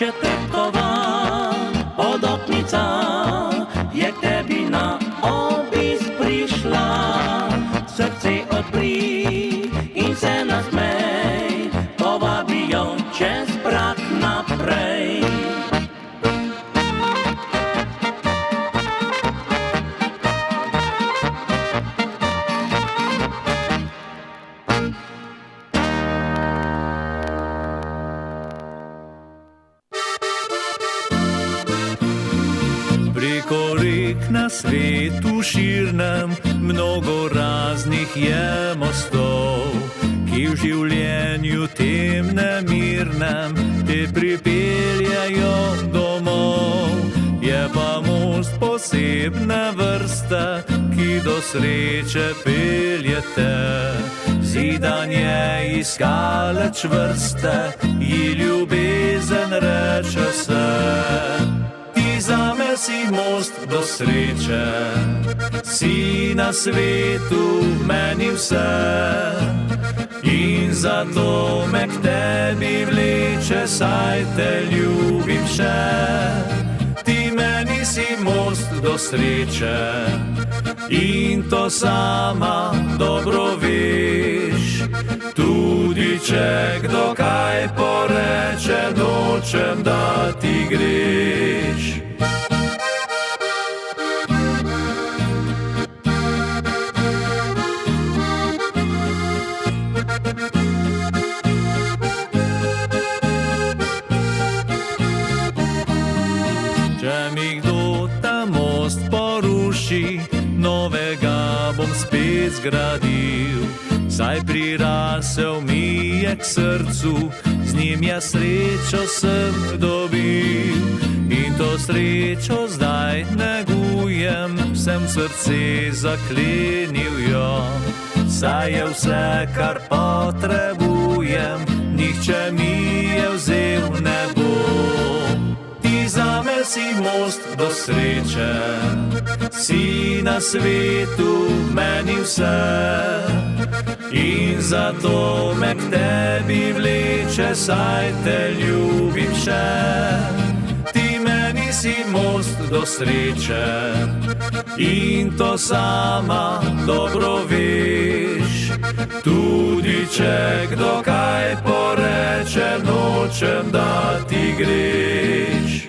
četrtkova podoknica je k tebi na obisk prišla. Srce odpri in se nasmej, povabijo čez prag naprej. Preko rek na svetu širnem mnogo raznih je mostov, ki v življenju tem nemirnem te pripeljajo domov. Je pa most posebne vrste, ki do sreče peljete. Zidan je iskale čvrste, ji ljubezen reče se. Zame si most do sreče, si na svetu meni vse. In zato me k tebi vleče, saj te ljubim še. Ti meni si most do sreče in to sama dobro veš. Tudi če kdo kaj poreče, nočem da ti greš. Če mi kdo ta most poruši, novega bom spet zgradil. Saj prirasel mi je k srcu, z njim ja srečo sem dobil. In to srečo zdaj negujem, sem srce zaklenil jo. Saj je vse, kar potrebujem, nihče mi je vzel ne bo. Zame si most do sreče, si na svetu meni vse. In zato me k tebi vleče, saj te ljubim še. Ti meni si most do sreče in to sama dobro veš. Tudi če kdo kaj poreče, nočem da ti greš.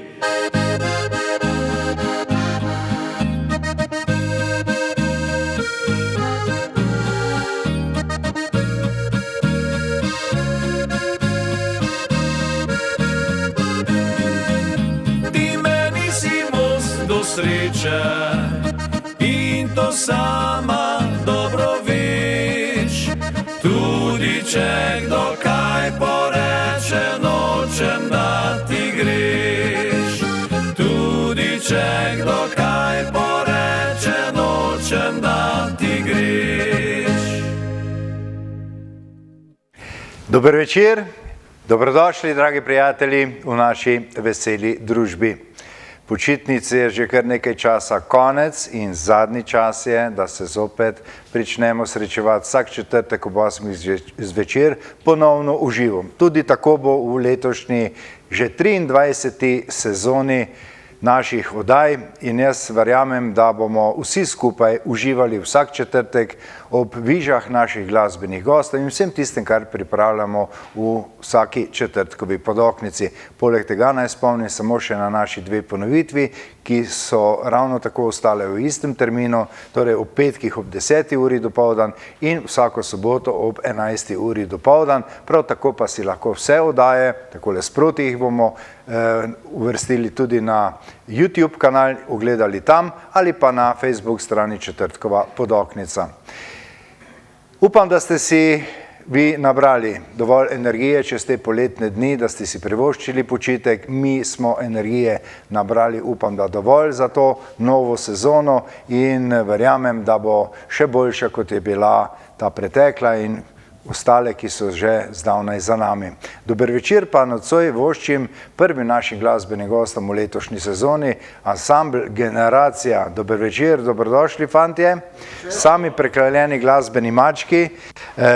Sreče in to sama dobro veš. Tudi če kdo kaj poreče, nočem da ti greš. Tudi če kdo kaj poreče, nočem da ti greš. Dober večer, dobrodošli dragi prijatelji v naši veseli družbi. Počitnice je že kar nekaj časa konec in zadnji čas je, da se zopet pričnemo srečevati vsak četrtek ob 8 zvečer ponovno v živo. Tudi tako bo v letošnji že 23. sezoni naših oddaj in jaz verjamem, da bomo vsi skupaj uživali vsak četrtek ob vižah naših glasbenih gostov in vsem tistem, kar pripravljamo v vsaki četrtkovi podoknici. Poleg tega naj spomnim samo še na naši dve ponovitvi, ki so ravno tako ostale v istem terminu, torej ob petkih ob 10. uri dopoldan in vsako soboto ob 11. uri dopoldan. Prav tako pa si lahko vse oddaje, takole sproti jih bomo uvrstili tudi na YouTube kanal, ogledali tam ali pa na Facebook strani Četrtkova podoknica. Upam, da ste si vi nabrali dovolj energije čez te poletne dni, da ste si privoščili počitek. Mi smo energije nabrali, upam, da dovolj za to novo sezono in verjamem, da bo še boljša, kot je bila ta pretekla in ostale, ki so že zdavnaj za nami. Dober večer pa nocoj voščim prvim našim glasbenim gostom v letošnji sezoni, ansambl Generacija. Dober večer, dobrodošli fantje, sami prekraljeni glasbeni mački.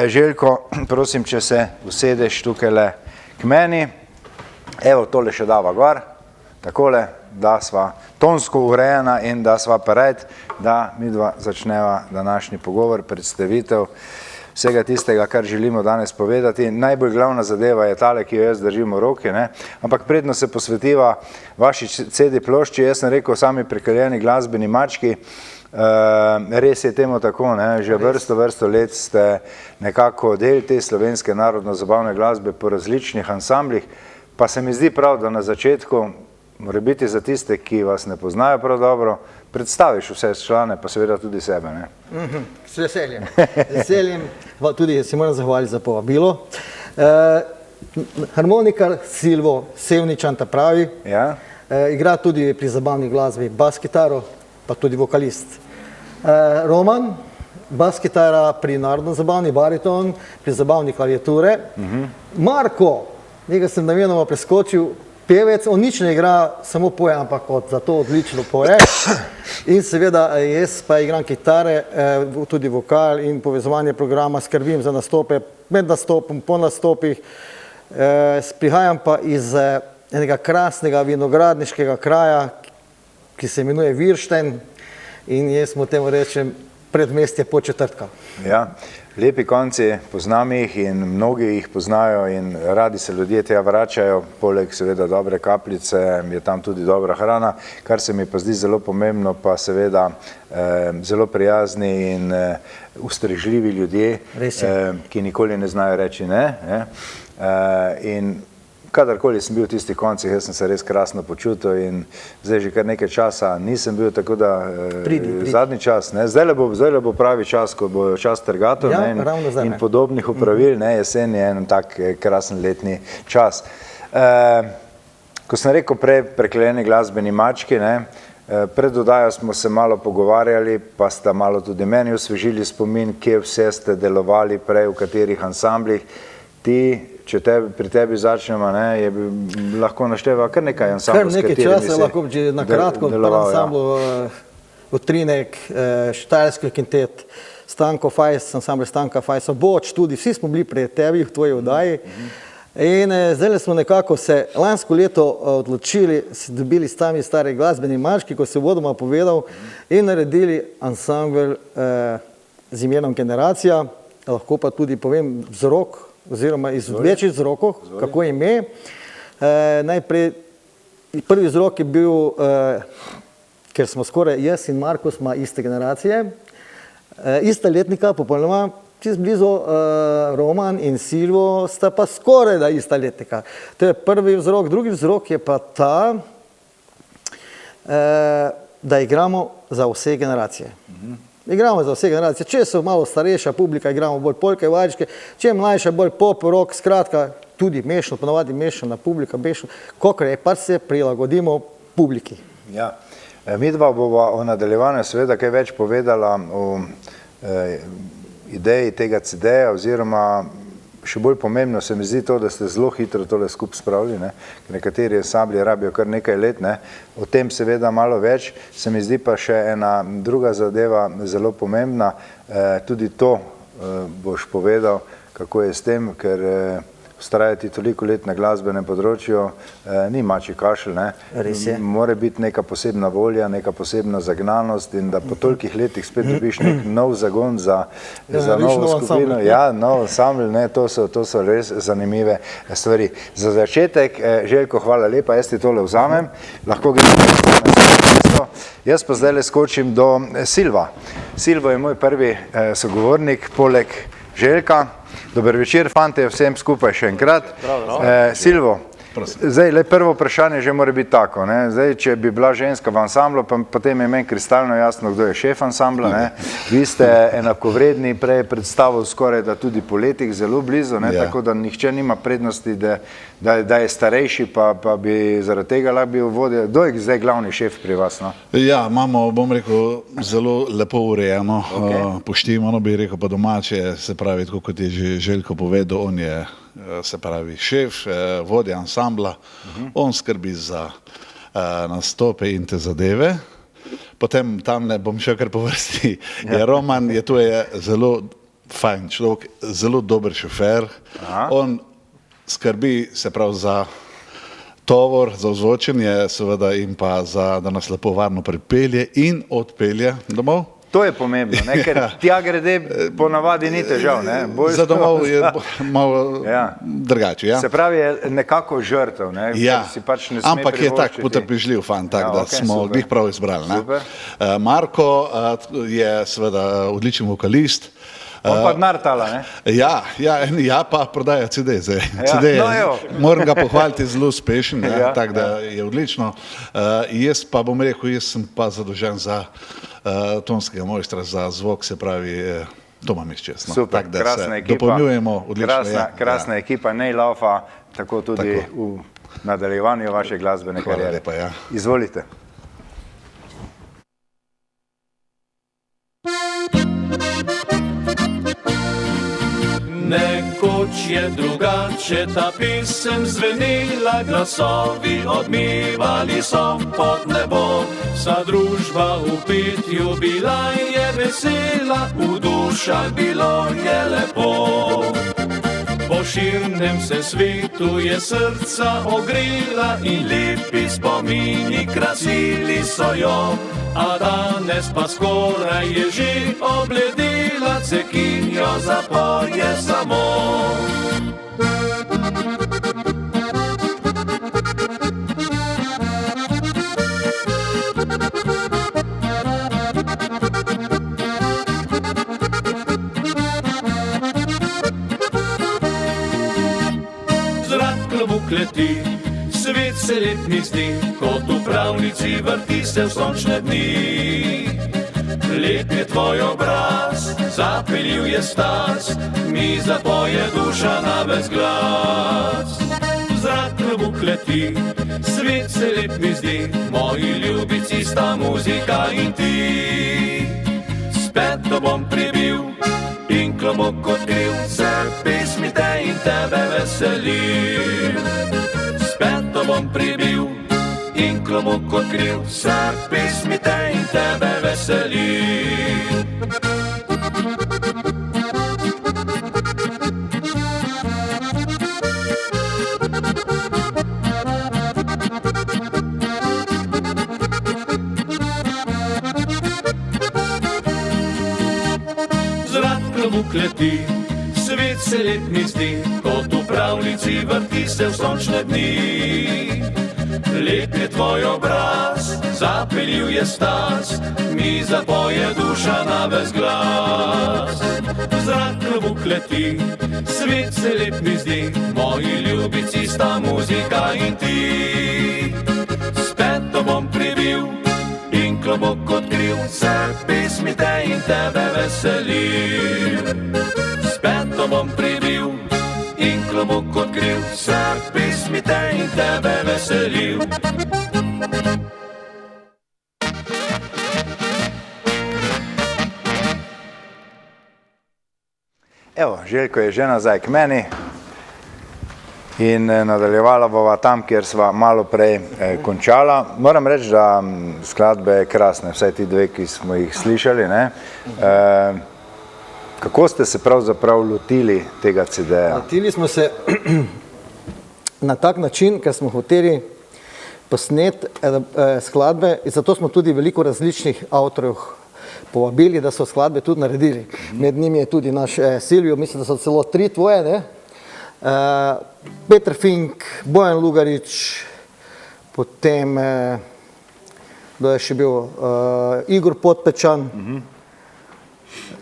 Željko, prosim, če se usedeš tukajle k meni. Evo, tole še dava gor, takole, da sva tonsko urejena in da sva pared, da midva začneva današnji pogovor, predstavitev vsega tistega, kar želimo danes povedati. Najbolj glavna zadeva je tale, ki jo jaz držim v roki, ne? Ampak predno se posvetiva vaši CD plošči, jaz sem rekel sami prekaljeni glasbeni mački, res je temu tako, ne? Že vrsto let ste nekako del te slovenske narodno-zabavne glasbe po različnih ansamblih, pa se mi zdi prav, da na začetku, mora biti za tiste, ki vas ne poznajo prav dobro, predstaviš vse člane, pa seveda tudi sebe, ne? S veseljem. Z veseljem, tudi se moram zahvaliti za povabilo. Harmonikar Silvo Sevničan, ta pravi, Ja? igra tudi pri zabavni glasbi bas kitaro, pa tudi vokalist. Roman, bas kitara pri narodno-zabavni bariton, pri zabavni klaviature. Marko, njega sem namenoma preskočil, pevec, on nič ne igra, samo poje, ampak zato odlično poje. In seveda jaz pa igram kitare, tudi vokal in povezovanje programa, skrbim za nastope, med nastopom, po nastopih. Prihajam pa iz enega krasnega vinogradniškega kraja, ki se imenuje Viršten, in jaz mu temu rečem predmestje Podčetrtka. Ja, lepi konci, poznam jih in mnogi jih poznajo in radi se ljudje tja vračajo, poleg seveda dobre kapljice je tam tudi dobra hrana, kar se mi pa zdi zelo pomembno, pa seveda zelo prijazni in ustrežljivi ljudje, ki nikoli ne znajo reči ne. In kadarkoli sem bil v tistih koncih, jaz sem se res krasno počutil in zdaj že kar nekaj časa nisem bil, tako da zadnji čas, ne, zdaj le bo pravi čas, ko bo čas trgatov, Ja, ne, ravno zdaj, in ne. podobnih opravil, ne, jesen je en tak krasen letni čas. Ko sem rekel prej preklejeni glasbeni mački, ne, pred oddajo smo se malo pogovarjali, pa sta malo tudi meni osvežili spomin, kje vse ste delovali prej, v katerih ansamblih. Ti, če pri tebi začnemo, ne, je lahko našteva kar nekaj ansamblov, Kar nekaj časa, lahko že na kratko, pri ansamblu Utrinek, Štajerski kvintet, Stanko Fajs, ansambl Stanka Fajsa, Boč, tudi vsi smo bili pri tebi v tvoji oddaji. In zdaj smo nekako se lansko leto odločili, si dobili sami stari glasbeni mački, ko se vodoma povedal, in naredili ansambl z imenom Generacija, lahko pa tudi povem vzrok, oziroma iz več vzrokov, kako ime. Najprej, prvi vzrok je bil, ker smo skoraj, jaz in Marko smo iste generacije, ista letnika, popolnoma, čisto blizu, Roman in Silvo sta pa skoraj da ista letnika. To je prvi vzrok. Drugi vzrok je pa ta, da igramo za vse generacije. Igramo za vse generacije. Če so malo starejša publika, igramo bolj polke, valjčke, če je mlajša, bolj pop, rock, skratka, tudi mešano, ponovadi mešana publika, kakor je, pa se prilagodimo publiki. Ja, midva bova o nadaljevanju seveda kaj več povedala o ideji tega CD-ja, oziroma še bolj pomembno se mi zdi to, da ste zelo hitro tole skupaj spravili, ne? Ker nekateri ansambli rabijo kar nekaj let, ne? O tem seveda malo več, se mi zdi pa še ena druga zadeva zelo pomembna, tudi to boš povedal, kako je s tem, ker vztrajati toliko let na glasbenem področju ni mačji kašelj, ne? Res je. Mora biti neka posebna volja, neka posebna zagnanost in da po tolikih letih spet dobiš nek nov zagon za novo skupino. Ja, nov ansambl, ne, to so res zanimive stvari. Za začetek, Željko, hvala lepa, jaz ti tole vzamem, lahko gremo na svoje mesto. Jaz pa zdaj le skočim do Silva. Silvo je moj prvi sogovornik, poleg Željka. Dober večer, fante, vsem skupaj še enkrat. Silvo, zdaj le prvo vprašanje že mora biti tako, ne? Zdaj, če bi bila ženska v ansamblu, potem je meni kristalno jasno, kdo je šef ansambla, ne? Vi ste enakovredni, prej predstavil skoraj da tudi po letih zelo blizu, ne? Tako da nihče nima prednosti, da je starejši, pa bi zaradi tega lahko bil vodja. Kdo je zdaj glavni šef pri vas, no? Ja, imamo, bom rekel, zelo lepo urejeno, poštimano bi rekel pa domače, se pravi, tako kot je že Željko povedal, on je, se pravi, šef, vodja ansambla, on skrbi za nastope in te zadeve. Potem tam ne bom šel kar po vrsti, je Roman, to je zelo fajn človek, zelo dober šofer, on skrbi, se pravi, za tovor, za ozvočenje seveda in pa da nas lepo varno pripelje in odpelje domov. To je pomembno, ne? Ker tja grede ponavadi ni težav. Za domov je malo drugače. Ja. Se pravi, je nekako žrtev, ne? Ja, si pač ne sme ampak je tak potrpežljiv fan, tak, da smo glih prav izbrali. Ne? Marko je seveda odličen vokalist. On pa nartala, ne? Ja, pa prodaja CD zdaj. CD moram ga pohvaliti, zelo uspešen, tako da je odlično. Jaz pa bom rekel, jaz sem pa zadolžen za tonskega mojstra, za zvok, se pravi, to imam izčesno. Super, krasna ekipa. Dopolnjujemo odlično. Krasna ekipa, nej laufa, tako tudi v nadaljevanju vaše glasbene karijere. Hvala lepa, ja. Izvolite. Nekoč je drugače ta pisem zvenila, glasovi odmivali so pod nebo. Vsa družba v pitju bila je vesela, v dušah bilo je lepo. Po širnem se svetu je srca ogrela in lepi spomini krasili so jo. A danes pa skoraj je že obledela, cekinjo zapoje samo. Zrak klobuk leti, svet se letni zdi, kot v pravljici vrti se v sončne dni. Lep je tvoj obraz, zapeljiv je stas, mi zapoje duša na ves glas. Zrak klobuk leti, svet se lep mi zdi, moji ljubici sta muzika in ti. Spet to bom pribil in klobuk odkril, se pesmi te in tebe veselim. Spet to bom pribil in klobuk odkril, se pesmi te in tebe veselim. Zrak klobuk leti, svet se lep mi zdi, kot v pravljici vrti se v sončne dni. Lep je tvoj obraz, zapeljiv je stas, mi zapoje duša na ves glas. Zrak klobuk leti, svet se lep mi zdi, moji ljubici sta muzika in ti. Spet to bom pribil in klobuk odkril, se pesmi te in tebe veselim. Spet to bom pribil in klobuk odkril, se pesmi te in tebe veselim. Evo, Željko je že nazaj k meni in nadaljevala bova tam, kjer sva malo prej končala. Moram reči, da skladbe je krasne, vsaj ti dve, ki smo jih slišali, ne? Kako ste se pravzaprav lotili tega CD-ja? Lotili smo se na tak način, ker smo hoteli posneti skladbe in zato smo tudi veliko različnih avtorjev povabili, da so skladbe tudi naredili. Med njimi je tudi naš Silvio, mislim, da so celo 3 tvoje, ne? Peter Fink, Bojan Lugarič, potem, kdo je še bil, Igor Podpečan,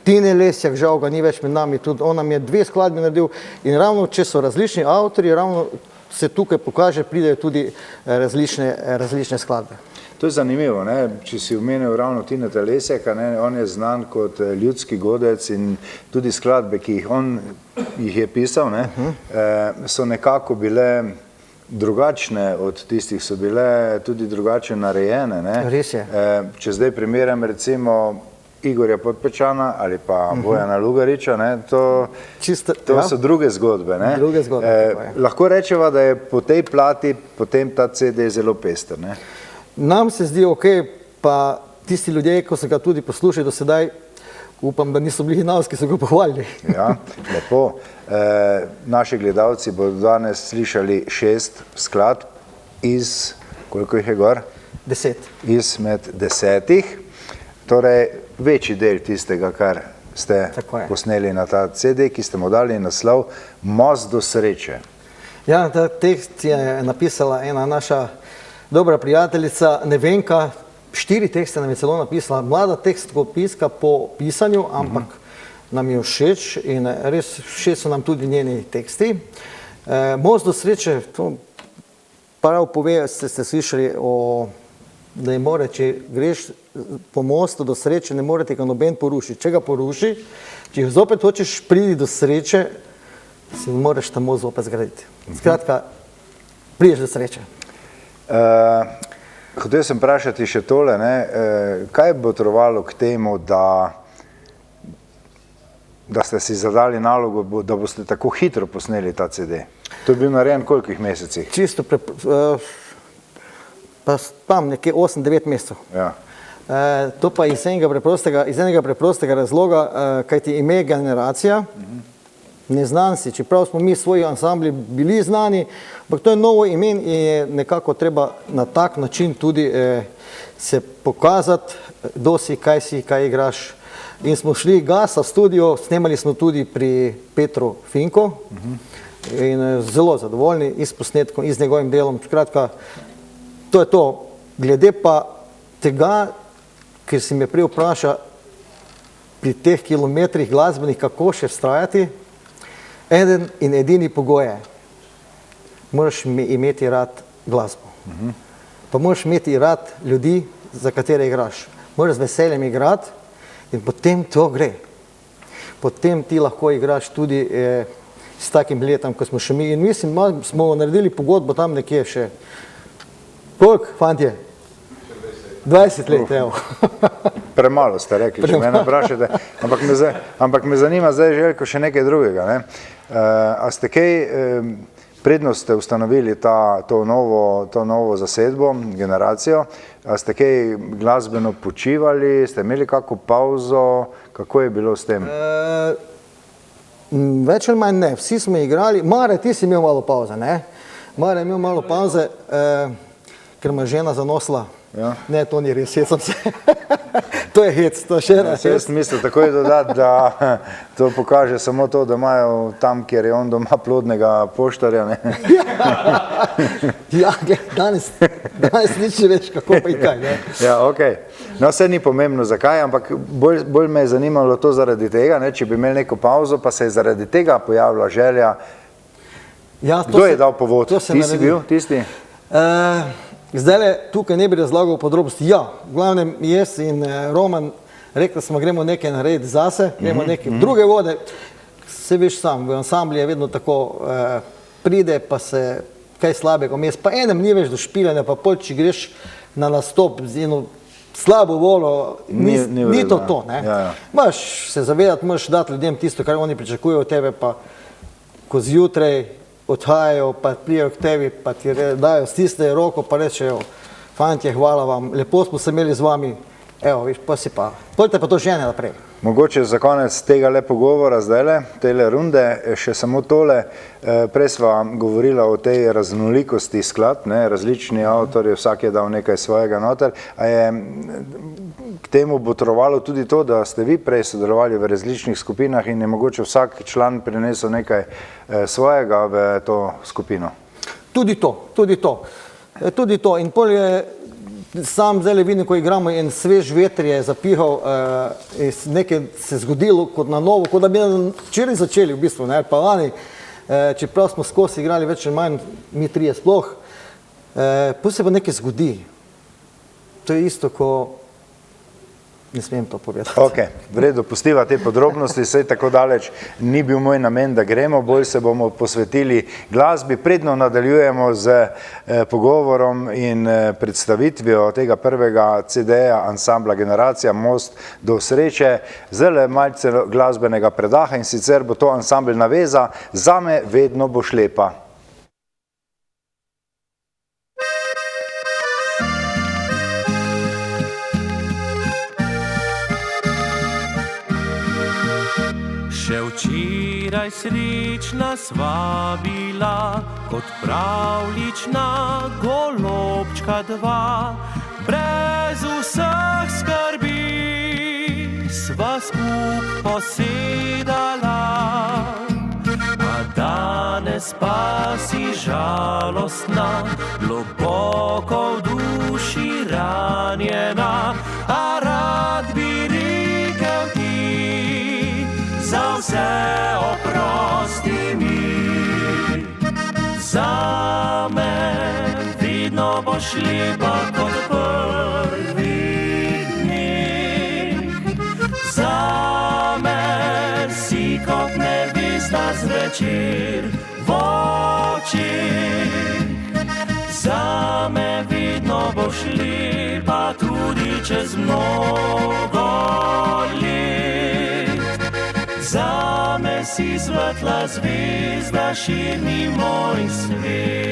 Tine Lesjak, žal ga ni več med nami, tudi on nam je 2 skladbe naredil in ravno, če so različni avtorji, ravno se tukaj pokaže, pridejo tudi različne skladbe. To je zanimivo, ne? Če si omenil ravno Tineta Lesjaka, ne? On je znan kot ljudski godec in tudi skladbe, ki jih je pisal, ne? So nekako bile drugačne od tistih, so bile tudi drugače narejene. Ne? Res je. Če zdaj primerjam recimo Igorja Podpečana ali pa Bojana Lugariča, ne? To so druge zgodbe. Ne? Druge zgodbe. Lahko rečeva, da je po tej plati potem ta CD zelo pester. Ne? Nam se zdi ok, pa tisti ljudje, ko so ga tudi poslušali do sedaj, upam, da niso bili nas, ki so ga pohvalili. Ja, lepo. Naši gledalci bodo danes slišali 6 skladb, koliko jih je gor? 10. Izmed 10. Torej, večji del tistega, kar ste posneli na ta CD, ki ste mu dali naslov Most do sreče. Ja, ta tekst je napisala ena naša dobra prijateljica Nevenka. 4 tekste nam je celo napisala. Mlada tekstopiska po pisanju, ampak nam je všeč in res všeč so nam tudi njeni teksti. Most do sreče, to prav pove, ste slišali, da ne more, če greš po mostu do sreče, ne more tega noben porušiti. Če ga poruši, če zopet hočeš priti do sreče, si moraš ta most zopet zgraditi. Skratka, prideš do sreče. Hotel sem vprašati še tole, kaj bo botrovalo k temu, da ste si zadali nalogo, da boste tako hitro posneli ta CD? To je bil narejen kolikih mesecih? Čisto pa tam nekje 8-9 mesecev. Ja. To pa iz enega preprostega razloga, kaj ti ime Generacija, neznan si, čeprav smo mi svoji ansambli bili znani, ampak to je novo ime in je nekako treba na tak način tudi se pokazati, kdo si, kaj igraš. In smo šli Gasa v studio, snemali smo tudi pri Petru Finko in zelo zadovoljni iz posnetkom, iz njegovim delom. Skratka, to je to. Glede pa tega, ker si me prej vpraša pri teh kilometrih glasbenih, kako še vztrajati, eden in edini pogoj je, moraš imeti rad glasbo. Pa moraš imeti rad ljudi, za katere igraš. Moraš z veseljem igrati in potem to gre. Potem ti lahko igraš tudi s takim letom, ko smo še mi. In mislim, smo naredili pogodbo tam nekje še. Koliko, fantje? 20 let, evo. Premalo ste rekli, če mene vprašate. Ampak me zanima zdaj, Željko, še nekaj drugega. A ste kaj, predno ste ustanovili to novo zasedbo, Generacijo, a ste kaj glasbeno počivali, ste imeli kako pauzo, kako je bilo s tem? Več ali manj ne, vsi smo igrali. Mare, ti si imel malo pauze, ne? Mare je imel malo pauze, ker me žena zanosila. Ne, to ni res, jaz sem se. To je hec, to še ne. Jaz mislim takoj dodati, da to pokaže samo to, da imajo tam, kjer je on doma plodnega poštarja. Ja, danes nič ne veš, kako pa in kaj. Ja, okej. No, vse ni pomembno zakaj, ampak bolj me je zanimalo to zaradi tega, če bi imeli neko pauzo, pa se je zaradi tega pojavila želja. Kdo je dal povod? Ti si bil tisti? Zdaj tukaj ne bi razlagal podrobnosti. Ja, v glavnem jaz in Roman rekli smo, gremo nekaj narediti zase, gremo nekaj druge vode. Se veš sam, v ansambli je vedno tako, pride pa se kaj slabega vmes, pa enem ni več do špilanja, pa pol, če greš na nastop z eno slabo volo, ni to to. Moraš se zavedati, moraš dati ljudem tisto, kar oni pričakujejo od tebe, pa ko zjutraj odhajajo, pa prijajo k tebi, pa ti dajo, stisnejo roko, pa rečejo, fantje, hvala vam, lepo smo se imeli z vami, evo, viš, pa si pa, pojdite pa to žene naprej. Mogoče za konec tega pogovora zdajle, tele runde, še samo tole, prej sva govorila o tej raznolikosti skladb, različni avtorji, vsak je dal nekaj svojega noter, a je k temu botrovalo tudi to, da ste vi prej sodelovali v različnih skupinah in je mogoče vsak član prinesel nekaj svojega v to skupino? Tudi to. In pol je sam zdaj vidim, ko igramo in svež veter je zapihal, nekaj se zgodilo kot na novo, kot da bi včeraj začeli v bistvu, pa lani, čeprav smo skozi igrali več ali manj, mi trije sploh, pa se pa nekaj zgodi. To je isto, ko ne smem to povedati. Ok, v redu, pustiva te podrobnosti, saj tako daleč ni bil moj namen, da gremo, bolj se bomo posvetili glasbi, predno nadaljujemo z pogovorom in predstavitvijo tega prvega CD-ja ansambla Generacija, Most do sreče, zelo malce glasbenega predaha in sicer bo to ansambl Naveza, Zame vedno boš lepa. Še včeraj včeraj srečna sva bila, kot pravlična golobčka dva, brez vseh skrbi sva skup posedala. A danes pa si žalostna, globoko v duši ranjena, a rad bi rekel ti, za vse oprosti mi. Zame vedno boš lepa kot prvih dneh, zame si kot nevesta zvečer v očeh. Zame vedno boš lepa tudi čez mnogo let. Zame si svetla zvezda, širni moj svet.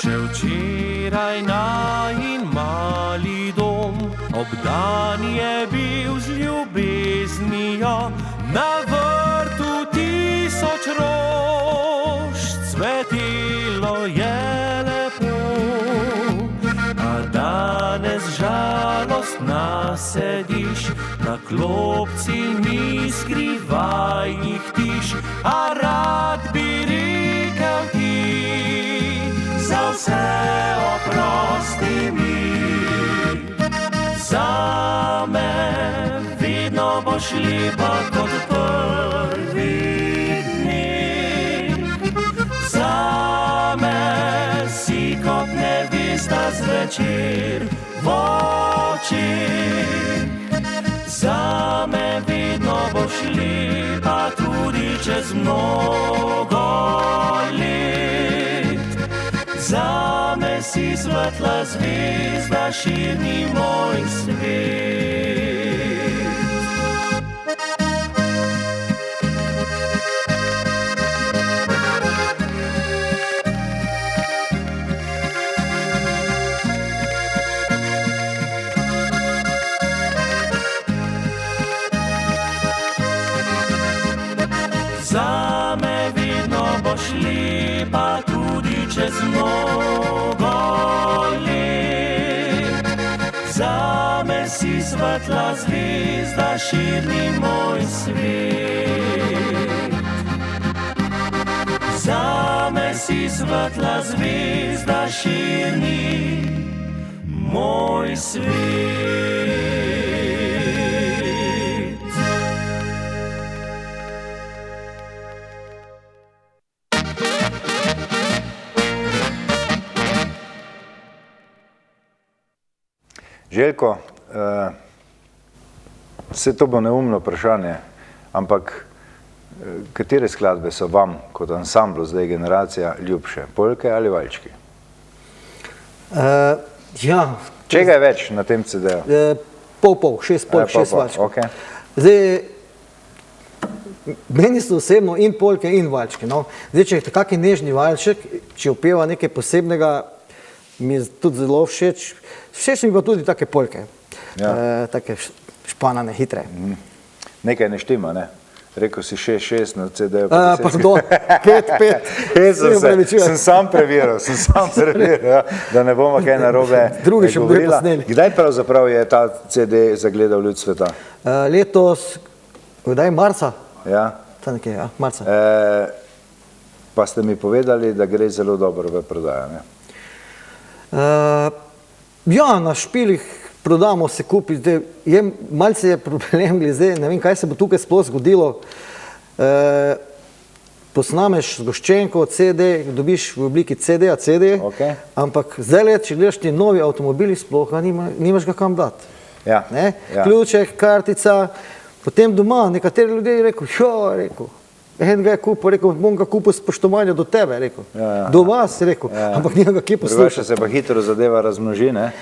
Še včeraj najin mali dom, obdan je bil z ljubeznijo, na vrtu 1000 rož, cvetelo je lepo. A danes žalostna sediš, na klopci mi skrivaj jih tiš, a rad bi rekel ti, za vse oprosti mi. Zame vedno boš lepa kot prvih dneh, zame si kot nevesta zvečer v očeh. Zame vedno boš lepa tudi čez mnogo let. Zame si svetla zvezda, širni moj svet. Zame vedno boš lepa tudi čez mnogo let. Zame si svetla zvezda, širni moj svet. Zame si svetla zvezda, širni moj svet. Željko, vse to bo neumno vprašanje, ampak katere skladbe so vam kot ansamblu, zdaj generacija, ljubše? Polke ali valčki? Ja. Čega je več na tem CD-ju? Pol, 6 polk, 6 valčkov. Okay. Zdaj, meni so osebno in polke in valčki. No. Zdaj, če je kakšen nežni valček, če upeva nekaj posebnega, mi je tudi zelo všeč. Všeč mi pa tudi take polke, ja. Take španane, hitre. Nekaj ne štima, ne? Rekel si 6-6 na CD-ju. Pardon, 5-5. Sem sam preveril, ja, da ne bomo kaj narobe govorila. Kdaj pravzaprav je ta CD zagledal luč sveta? Letos, kdaj, marca? Ja. Ta nekaj, ja, marca. Pa ste mi povedali, da gre zelo dobro v prodajo, ne? Ja, na špilih prodamo se kupi, zdaj, malce je problem glede, ne vem, kaj se bo tukaj sploh zgodilo. Posnameš zgoščenko, CD, dobiš v obliki CD-a, okay. Ampak zdaj, če gledaš ti novi avtomobili, sploh nimaš ga kam dati. Ja. Ja. Ključek, kartica, potem doma, nekateri ljudje je rekel, en ga je kupil, rekel, bom ga kupil spoštovanja do tebe, rekel. Ja. Do vas, rekel, ampak njega kje poslušati. Drugače se pa hitro zadeva razmnoži, ne?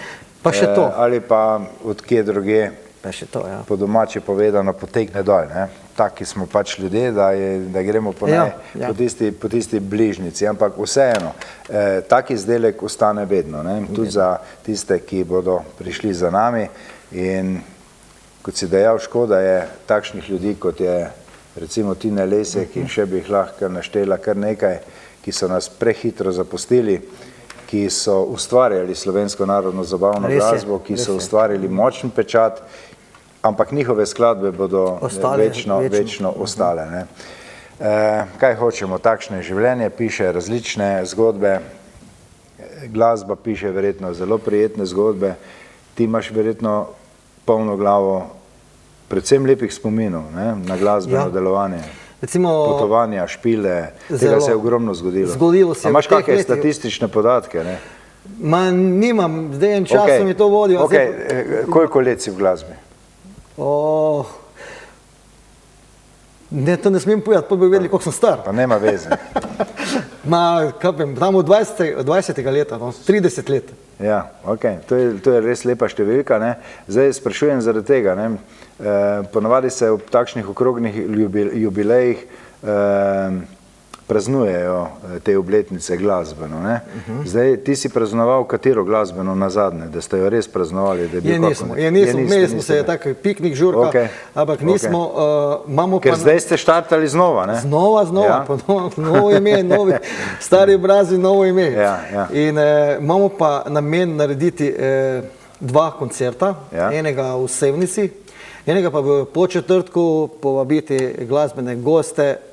Pa še to. Ali pa od kje druge Pa še to, ja. Po domači povedano potegne dol. Ne? Taki smo pač ljudje, da gremo po tisti bližnici, ampak vseeno, tak izdelek ostane vedno, ne? Tudi za tiste, ki bodo prišli za nami in kot si dejal, škoda je takšnih ljudi, kot je recimo Tine Lesek in še bi jih lahko naštela kar nekaj, ki so nas prehitro zapustili, ki so ustvarjali slovensko narodno zabavno glasbo, ki so ustvarili močen pečat, ampak njihove skladbe bodo večno ostale. Ne? Kaj hočemo? Takšne življenje piše različne zgodbe, glasba piše verjetno zelo prijetne zgodbe, ti imaš verjetno polno glavo predvsem lepih spominov, ne? Na glasbeno delovanje. Recimo, potovanja, špile, tega se je ogromno zgodilo. Zgodilo se je. A imaš kakšne statistične podatke? Ne? Ma nimam, zdaj en čas mi to vodijo. Koliko let si v glasbi? Ne, to ne smem povedati, pa bi vedeli, koliko sem star. Pa nema veze. Ma, kaj vem, tam od 20. leta, 30 let. Ja, ok, to je res lepa številka, ne. Zdaj sprašujem zaradi tega, ne. Ponavadi se ob takšnih okrognih jubilejih praznujejo te obletnice glasbeno, ne. Zdaj, ti si praznoval katero glasbeno nazadnje, da ste jo res praznovali? Nismo, imeli smo se tak piknik žurka, ampak nismo, imamo pa... Ker zdaj ste štartali znova, ne? Znova, novo ime, novi, stari obrazi, novo ime. In imamo pa namen narediti 2 koncerta, enega v Sevnici, enega pa v Podčetrtku, povabiti glasbene goste,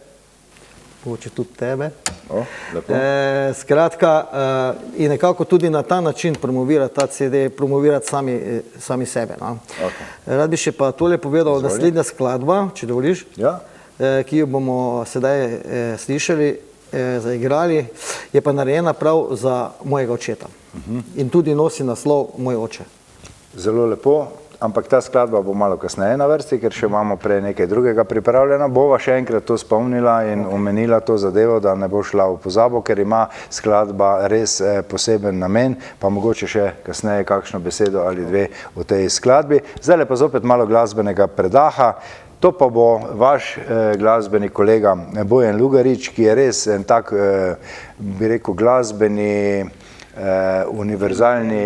mogoče tudi tebe. Skratka, in nekako tudi na ta način promovirati ta CD, promovirati sami sebe. Rad bi še pa tole povedal, naslednja skladba, če dovoliš, ki jo bomo sedaj slišali, zaigrali, je pa narejena prav za mojega očeta. In tudi nosi naslov Moj oče. Zelo lepo. Ampak ta skladba bo malo kasneje na vrsti, ker še imamo prej nekaj drugega pripravljena. Bova še enkrat to spomnila in omenila to zadevo, da ne bo šla v pozabo, ker ima skladba res poseben namen, pa mogoče še kasneje kakšno besedo ali dve o tej skladbi. Zdaj pa zopet malo glasbenega predaha. To pa bo vaš glasbeni kolega Bojan Lugarič, ki je res en tak, bi rekel, glasbeni, univerzalni,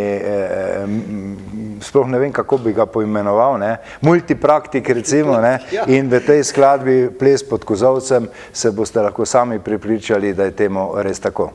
sploh ne vem, kako bi ga poimenoval, ne, multipraktik recimo, ne, in v tej skladbi Ples pod kozolcem se boste lahko sami prepričali, da je temu res tako.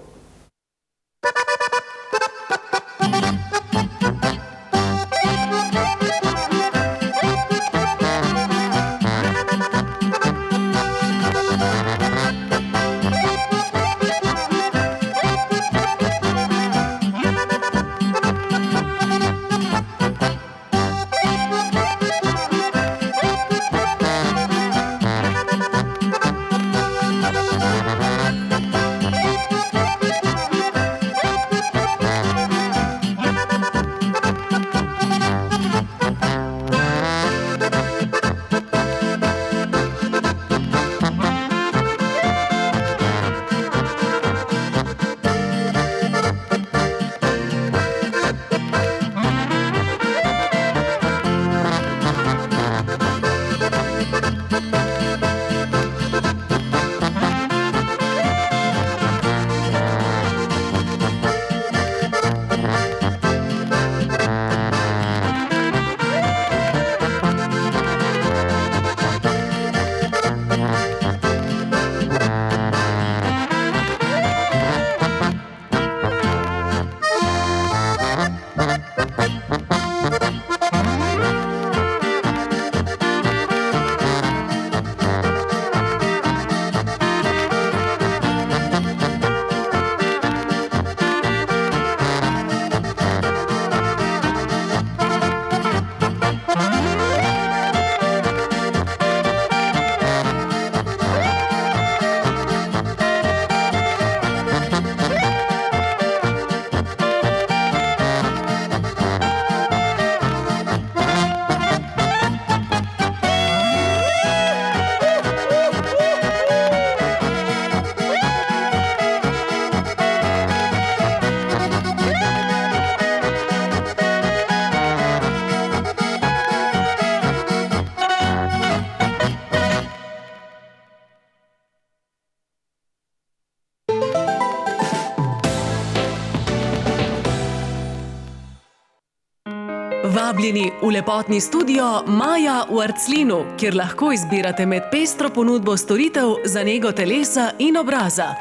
Vabljeni v lepotni studio Maja v Arclinu, kjer lahko izbirate med pestro ponudbo storitev za nego telesa in obraza.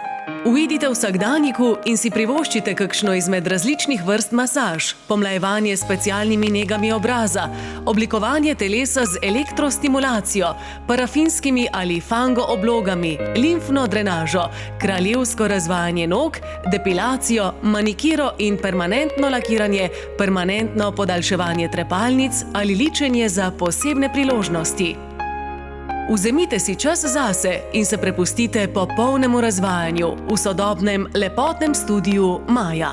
Uidite v vsakdanjiku in si privoščite kakšno izmed različnih vrst masaž, pomlajevanje s specialnimi negami obraza, oblikovanje telesa z elektrostimulacijo, parafinskimi ali fango oblogami, limfno drenažo, kraljevsko razvajanje nog, depilacijo, manikiro in permanentno lakiranje, permanentno podaljševanje trepalnic ali ličenje za posebne priložnosti. Vzemite si čas zase in se prepustite popolnemu razvajanju v sodobnem lepotnem studiu Maja.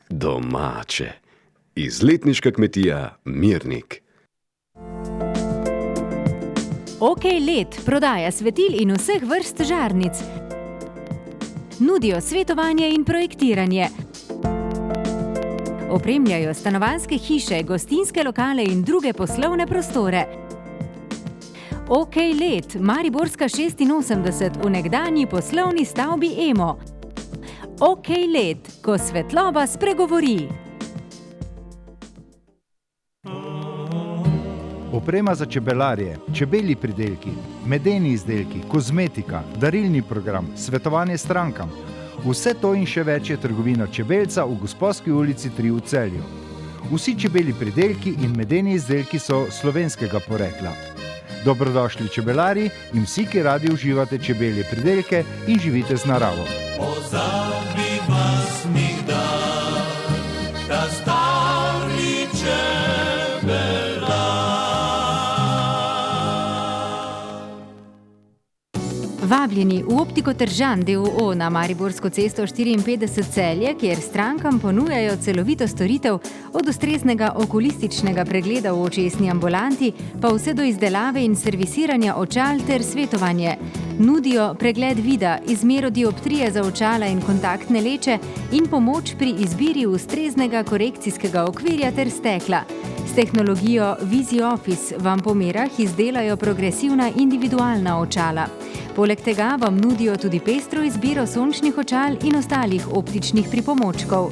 Domače. Izletniška kmetija Mirnik. OK LED prodaja svetil in vseh vrst žarnic. Nudijo svetovanje in projektiranje. Opremljajo stanovanjske hiše, gostinske lokale in druge poslovne prostore. OK LED, Mariborska 86 v nekdanji poslovni stavbi Emo. OK LED, ko svetloba spregovori. Oprema za čebelarje, čebelji pridelki, medeni izdelki, kozmetika, darilni program, svetovanje strankam. Vse to in še več je trgovina Čebelca v Gosposki ulici 3 v Celju. Vsi čebelji pridelki in medeni izdelki so slovenskega porekla. Dobrodošli čebelari in vsi, ki radi uživate čebelje pridelke in živite z naravo. Pozabi vas nikdar, ta stari čebelar. Vabljeni v Optiko Tržan d.o.o. na Mariborsko cesto 54 Celje, kjer strankam ponujajo celovito storitev od ustreznega okulističnega pregleda v očesni ambulanti pa vse do izdelave in servisiranja očal ter svetovanje. Nudijo pregled vida, izmero dioptrije za očala in kontaktne leče in pomoč pri izbiri ustreznega korekcijskega okvirja ter stekla. S tehnologijo VisiOffice vam po merah izdelajo progresivna individualna očala. Poleg tega vam nudijo tudi pestro izbiro sončnih očal in ostalih optičnih pripomočkov.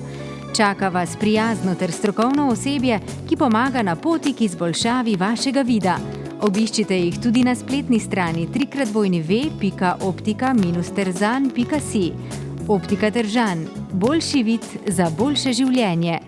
Čaka vas prijazno ter strokovno osebje, ki pomaga na poti k izboljšavi vašega vida. Obiščite jih tudi na spletni strani www.optika-terzan.si. Optika Tržan. Boljši vid za boljše življenje.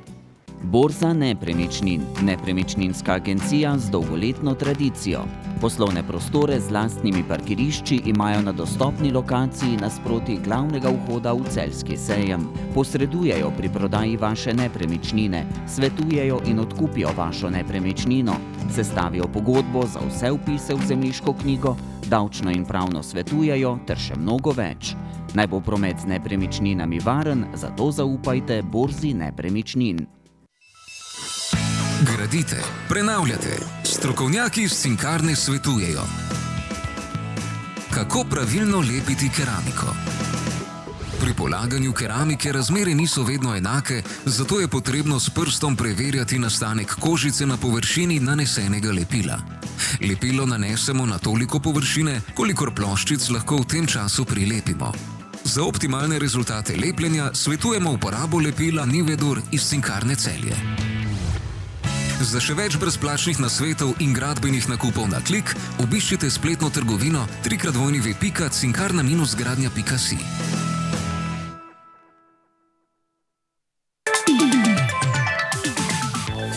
Borza nepremičnin, nepremičninska agencija z dolgoletno tradicijo. Poslovne prostore z lastnimi parkirišči imajo na dostopni lokaciji nasproti glavnega vhoda v celjski sejem. Posredujejo pri prodaji vaše nepremičnine, svetujejo in odkupijo vašo nepremičnino, sestavijo pogodbo za vse vpise v zemljiško knjigo, davčno in pravno svetujejo ter še mnogo več. Naj bo promet z nepremičninami varen, zato zaupajte Borzi nepremičnin. Gradite, prenavljate, strokovnjaki iz Cinkarne svetujejo. Kako pravilno lepiti keramiko? Pri polaganju keramike razmere niso vedno enake, zato je potrebno s prstom preverjati nastanek kožice na površini nanesenega lepila. Lepilo nanesemo na toliko površine, kolikor ploščic lahko v tem času prilepimo. Za optimalne rezultate lepljenja svetujemo uporabo lepila Nivedur iz Cinkarne Celje. Za še več brezplačnih nasvetov in gradbenih nakupov na klik, obiščite spletno trgovino www.cinkarna-gradnja.si.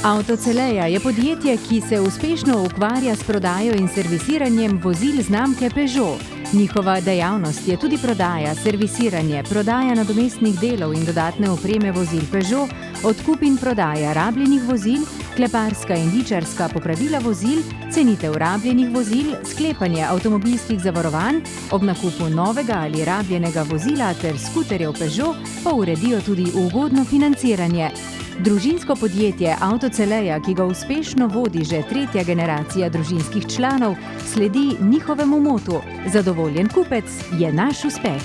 Avtoceleja je podjetje, ki se uspešno ukvarja s prodajo in servisiranjem vozil znamke Peugeot. Njihova dejavnost je tudi prodaja, servisiranje, prodaja nadomestnih delov in dodatne opreme vozil Peugeot, odkup in prodaja rabljenih vozil, kleparska in ličarska popravila vozil, cenitev rabljenih vozil, sklepanje avtomobilskih zavarovanj, ob nakupu novega ali rabljenega vozila ter skuterjev Peugeot pa uredijo tudi ugodno financiranje. Družinsko podjetje Avtoceleja, ki ga uspešno vodi že 3. generacija družinskih članov, sledi njihovemu motu: zadovoljen kupec je naš uspeh.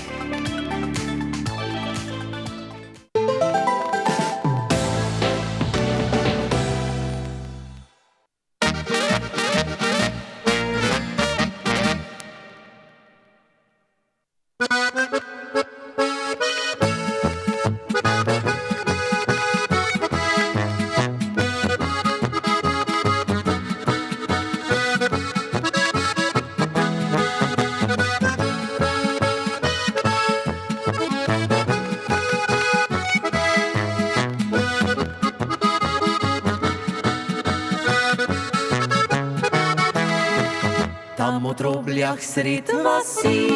Trobljah sred vasi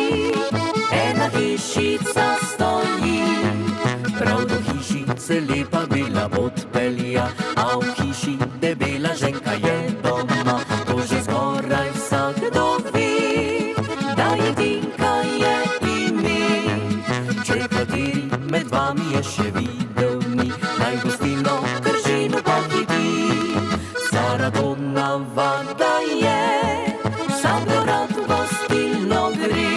ena hišica stoji. Prav do hišice lepa bela odpelja, a v hiši debela ženka je doma. To že skoraj vsakdo ve, da jedinka je ime. Če kateri med vami je še videl ni, naj gostilno Kržinu pohiti. Saradona vada je, vsakdo rad gostilno gre.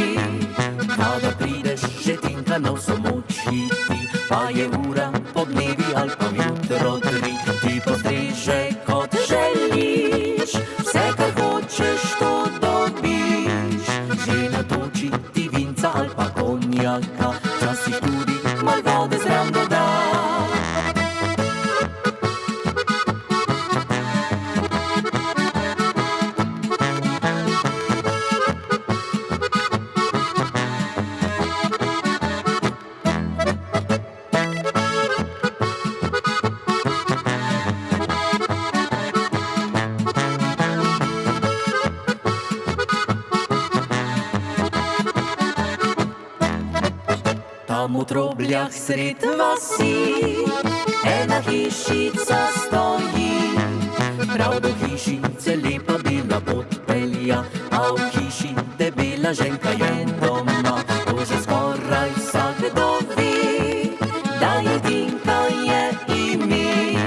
Kada prideš, že tinka na vso moč hiti, pa je ura podnevi ali pa jutro tri. Ti postreže kot želiš, vse kar hočeš to dobiš. Že natoči ti vinca ali pa konjaka, včasih tudi mal vode zraven doda. Tam v Trobljah sred vasi ena hišica stoji. Prav do hišice lepa bela podpelja, a v hiši debela ženka je doma. To že skoraj vsakdo ve, da jedinka je ime.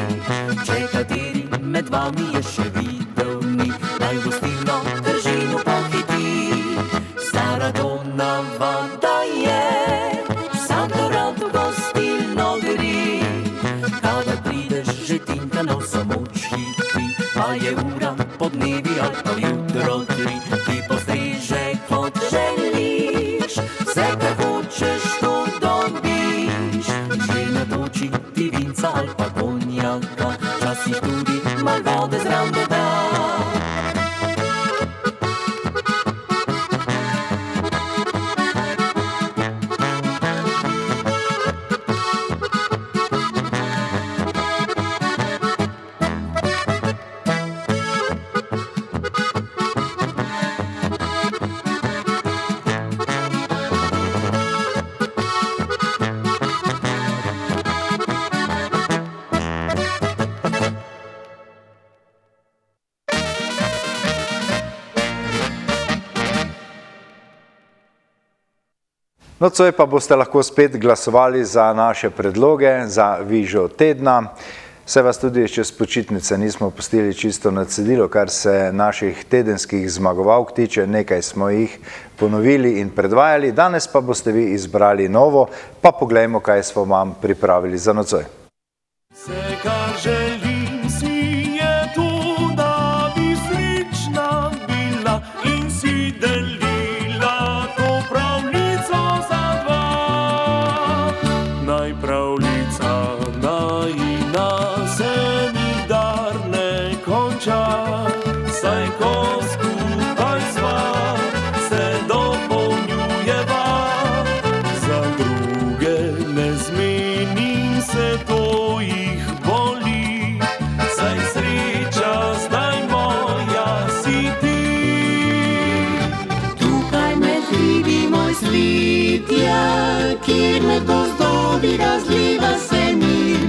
Če kateri med vami je še videl ni, naj gostilno Kržinu pohiti. Saradona vada je, vsakdo rad v gostilno gre. Kadar prideš, že tinka na vso moč hiti, pa je ura podnevi ali pa jutro tri. Ti postreže kot želiš, vse kar hočeš to dobiš. Že natoči ti vinca ali pa konjaka, včasih tudi mal vode zraven doda. Nocoj pa boste lahko spet glasovali za naše predloge, za vižo tedna. Se vas tudi čez počitnice nismo pustili čisto na cedilu, kar se naših tedenskih zmagovalk tiče, nekaj smo jih ponovili in predvajali. Danes pa boste vi izbrali novo, pa poglejmo, kaj smo vam pripravili za nocoj. Vse, kar želim si, je tu, da bi srečna bila in si delila to pravljico za dva. Naj pravljica najina se nikdar ne konča, saj ko skupaj sva, se dopolnjujeva. Za druge ne zmenim se, to jih boli, saj sreča zdaj moja si ti. Tukaj med hribi moj svitja, kjer med gozdovi razliva se mir.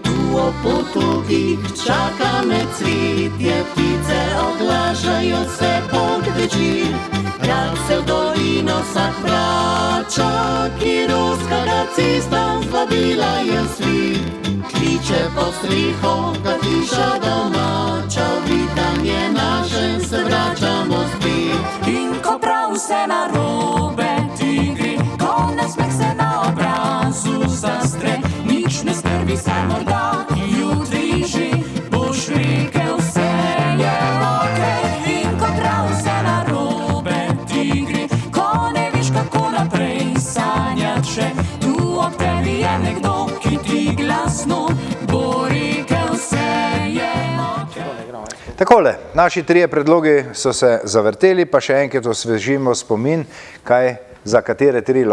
Tu ob potokih čaka me cvetje, ptice oglašajo se pod večer. Grad se v dolino vsak vrača, kjer ozkega cesta zvabila je svit. Kliče po streho, ga hiša domača, v vitanje naše se vračamo spet. In ko prav vse narobe ti gre, ko nasmeh se na obrazu zastre, nič ne skrbi, saj morda jutri že boš rekel, vse je okej. In ko prav vse narobe ti gre, ko ne veš kako naprej sanjat še, tu ob tebi je nekdo, ki ti glasno bo rekel, vse je okej. Takole, naši trije predlogi so se zavrteli, pa še enkrat osvežimo spomin, kaj za katere 3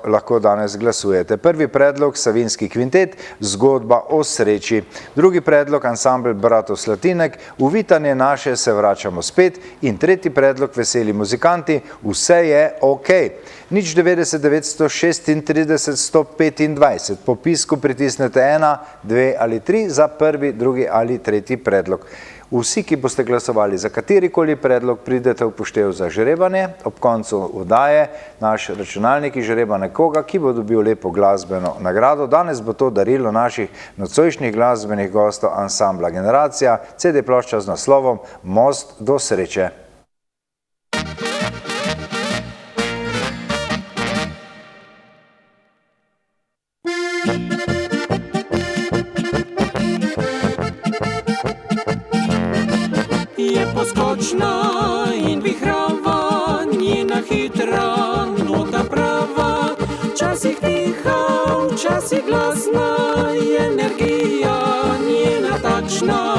lahko danes glasujete. Prvi predlog Savinjski kvintet, Zgodba o sreči. Drugi predlog Ansambel bratov Slatinek, Uvitanje naše, se vračamo spet. In tretji predlog Veseli muzikanti, Vse je ok. 090 936 125. Po pisku pritisnete 1, 2 ali 3 za prvi, drugi ali tretji predlog. Vsi, ki boste glasovali za katerikoli predlog, pridete v poštev za žrebanje. Ob koncu oddaje naš računalnik žreba nekoga, ki bo dobil lepo glasbeno nagrado. Danes bo to darilo naših nocojšnjih glasbenih gostov ansambla Generacija, CD plošča z naslovom Most do sreče. Je poskočna in vihrava, njena hitra nota prava, včasih tiha, včasih glasna, je energija njena takšna,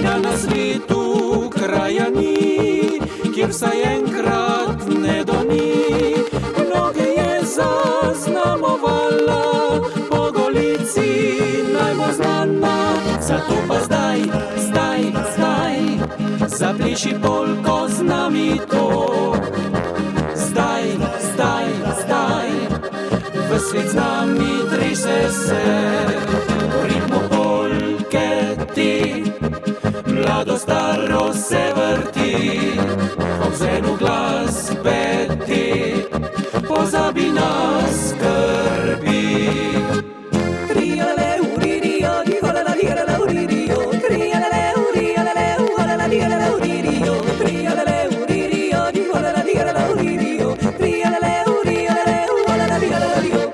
da na svetu kraja ni, kjer vsaj enkrat ne doni. Mnoge je zaznamovala, po Golici najbolj znana, zato pa zdaj zapleši polko z nami to. Zdaj, v svet z nami trese se, v ritmu polke ti, mlado staro se vrti, ob zvenu glasbe ti, pozabi na skrbi.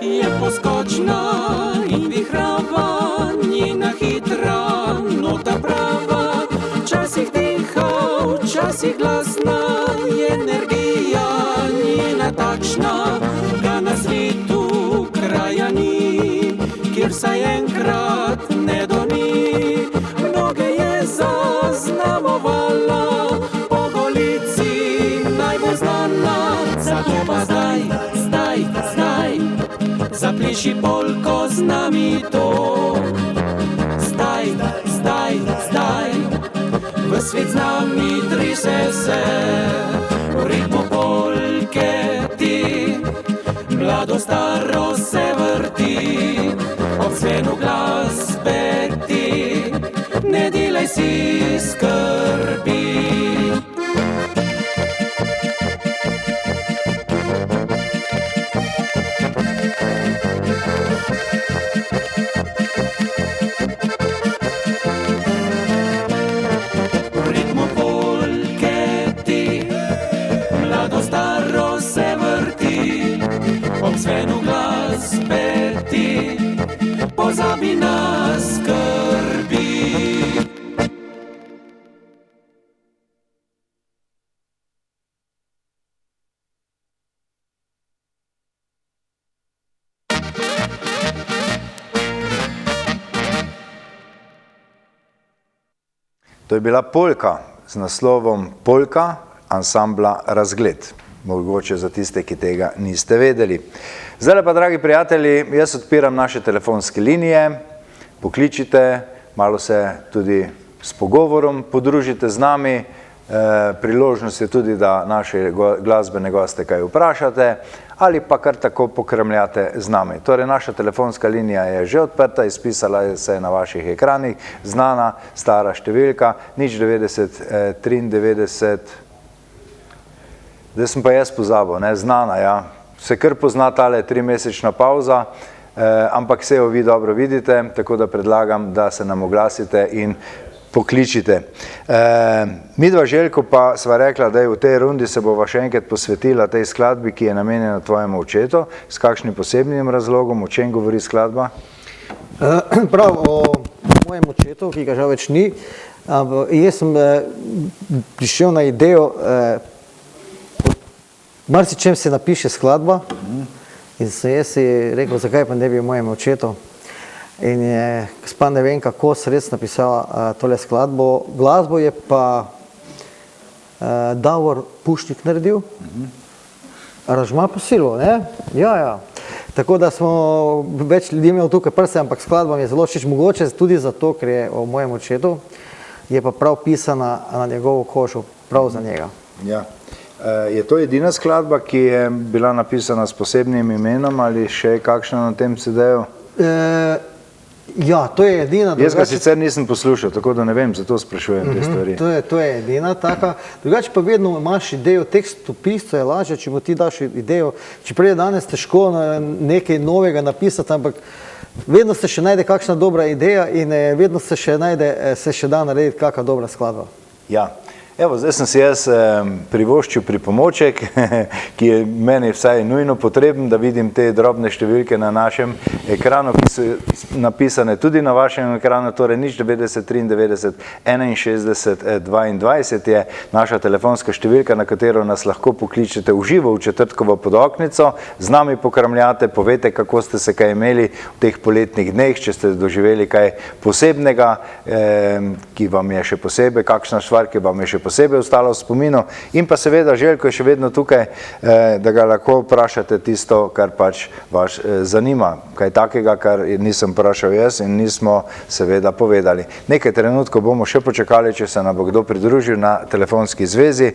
Je poskočna in vihrava, njena hitra nota prava, včasih tiha, včasih glasna, je energija njena takšna, da na svetu kraja ni, kjer vsaj enkrat ne doni. Mnoge je zaznamovala, po Golici najbolj znana, zato pa zdaj zapleši polko z nami to. Zdaj, v svet z nami trese se, v ritmu polke ti, mlado staro se vrti, ob zvenu glasbe ti, ne delaj si skrbi. Ob zvenu glasbe ti, pozabi na skrbi. To je bila polka z naslovom Polka ansambla Razgled. Mogoče za tiste, ki tega niste vedeli. Zdaj pa, dragi prijatelji, jaz odpiram naše telefonske linije, pokličite, malo se tudi s pogovorom podružite z nami, priložnost je tudi, da naše glasbene goste kaj vprašate ali pa kar tako pokremljate z nami. Torej, naša telefonska linija je že odprta, izpisala se je na vaših ekranih, znana, stara številka, 090 93. Zdaj sem pa jaz pozabil, znana, ja. Se kar pozna tale 3-mesečna pauza, ampak se jo vi dobro vidite, tako da predlagam, da se nam oglasite in pokličite. Midva Željko pa sva rekla, da v tej rundi se bova še enkrat posvetila tej skladbi, ki je namenjena tvojemu očetu. S kakšnim posebnim razlogom, o čem govori skladba? Prav, o mojem očetu, ki ga žal več ni. Jaz sem prišel na idejo, marsičem se napiše skladba in sem jaz si rekel, zakaj pa ne bi o mojem očetu. In je gospa Nevenka Kos res napisala tole skladbo. Glasbo je pa Davor Pušnik naredil. Aranžma po silu, ne? Ja. Tako da smo več ljudi imeli tukaj prste, ampak skladba mi je zelo všeč, mogoče tudi zato, ker je o mojem očetu, je pa prav pisana na njegovo kožo, prav za njega. Ja. Je to edina skladba, ki je bila napisana s posebnim imenom ali še kakšna na tem CD-ju? Ja, to je edina. Jaz ga sicer nisem poslušal, tako da ne vem, zato sprašujem te stvari. To je edina taka. Drugače pa vedno imaš idejo, tekstopiscu je lažje, če mu ti daš idejo, čeprav je danes težko nekaj novega napisati, ampak vedno se še najde kakšna dobra ideja in vedno se še da narediti kakšna dobra skladba. Ja. Evo, zdaj sem si jaz privoščil pripomoček, ki je meni vsaj nujno potreben, da vidim te drobne številke na našem ekranu, ki so napisane tudi na vašem ekranu, torej 090 93 61 22 je naša telefonska številka, na katero nas lahko pokličete v živo v četrtkovo podoknico, z nami pokramljate, povete, kako ste se kaj imeli v teh poletnih dneh, če ste doživeli kaj posebnega, ki vam je še posebej, kakšna stvar, ki vam je še posebej ostalo v spominu, in pa seveda Željko je še vedno tukaj, da ga lahko vprašate tisto, kar pač vas zanima, kaj takega, kar nisem vprašal jaz in nismo seveda povedali. Nekaj trenutkov bomo še počakali, če se nam bo kdo pridružil na telefonski zvezi.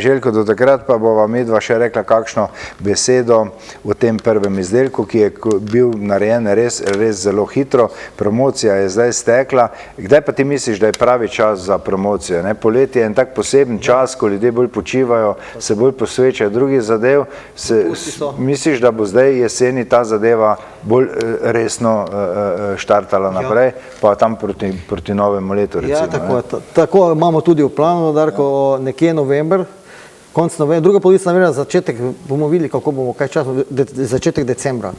Željko, do takrat pa bova midva še rekla kakšno besedo o tem prvem izdelku, ki je bil narejen res zelo hitro, promocija je zdaj stekla. Kdaj pa ti misliš, da je pravi čas za promocijo? Poletje je en tak poseben čas, ko ljudje bolj počivajo, se bolj posvečajo drugih zadev. Misliš, da bo zdaj jeseni ta zadeva bolj resno štartala naprej, pa tam proti novemu letu recimo? Ja, tako imamo tudi v planu, Darko, nekje november, konc novembra, druga polovica novembra, začetek, bomo videli, kako bomo, kaj čas, začetek decembra.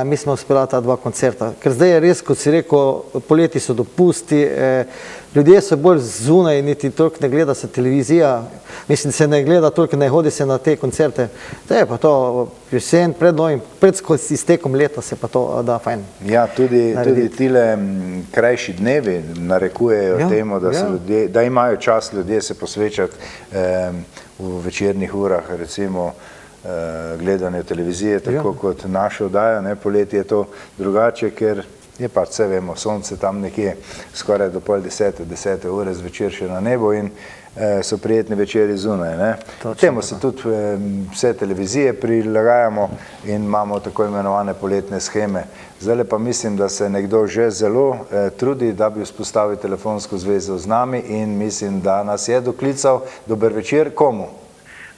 Mi smo uspela ta dva koncerta, ker zdaj je res, kot si rekel, poleti so dopusti, ljudje so bolj zunaj, niti toliko ne gleda se televizija, mislim, se ne gleda toliko, ne hodi se na te koncerte, da je pa to jesen, pred iztekom leta se pa to da fajn. Ja, tudi tile krajši dnevi narekujejo temu, da imajo čas ljudje se posvečati v večernih urah, recimo gledanju televizije, tako kot naša oddaja, poleti je to drugače, ker je pa, vse vemo, sonce tam nekje skoraj do pol 10 ure zvečer še na nebo in so prijetni večeri zunaj. Temu se tudi vse televizije prilagajamo in imamo tako imenovane poletne sheme. Zdaj pa mislim, da se nekdo že zelo trudi, da bi vzpostavil telefonsko zvezo z nami in mislim, da nas je doklical. Dober večer, komu?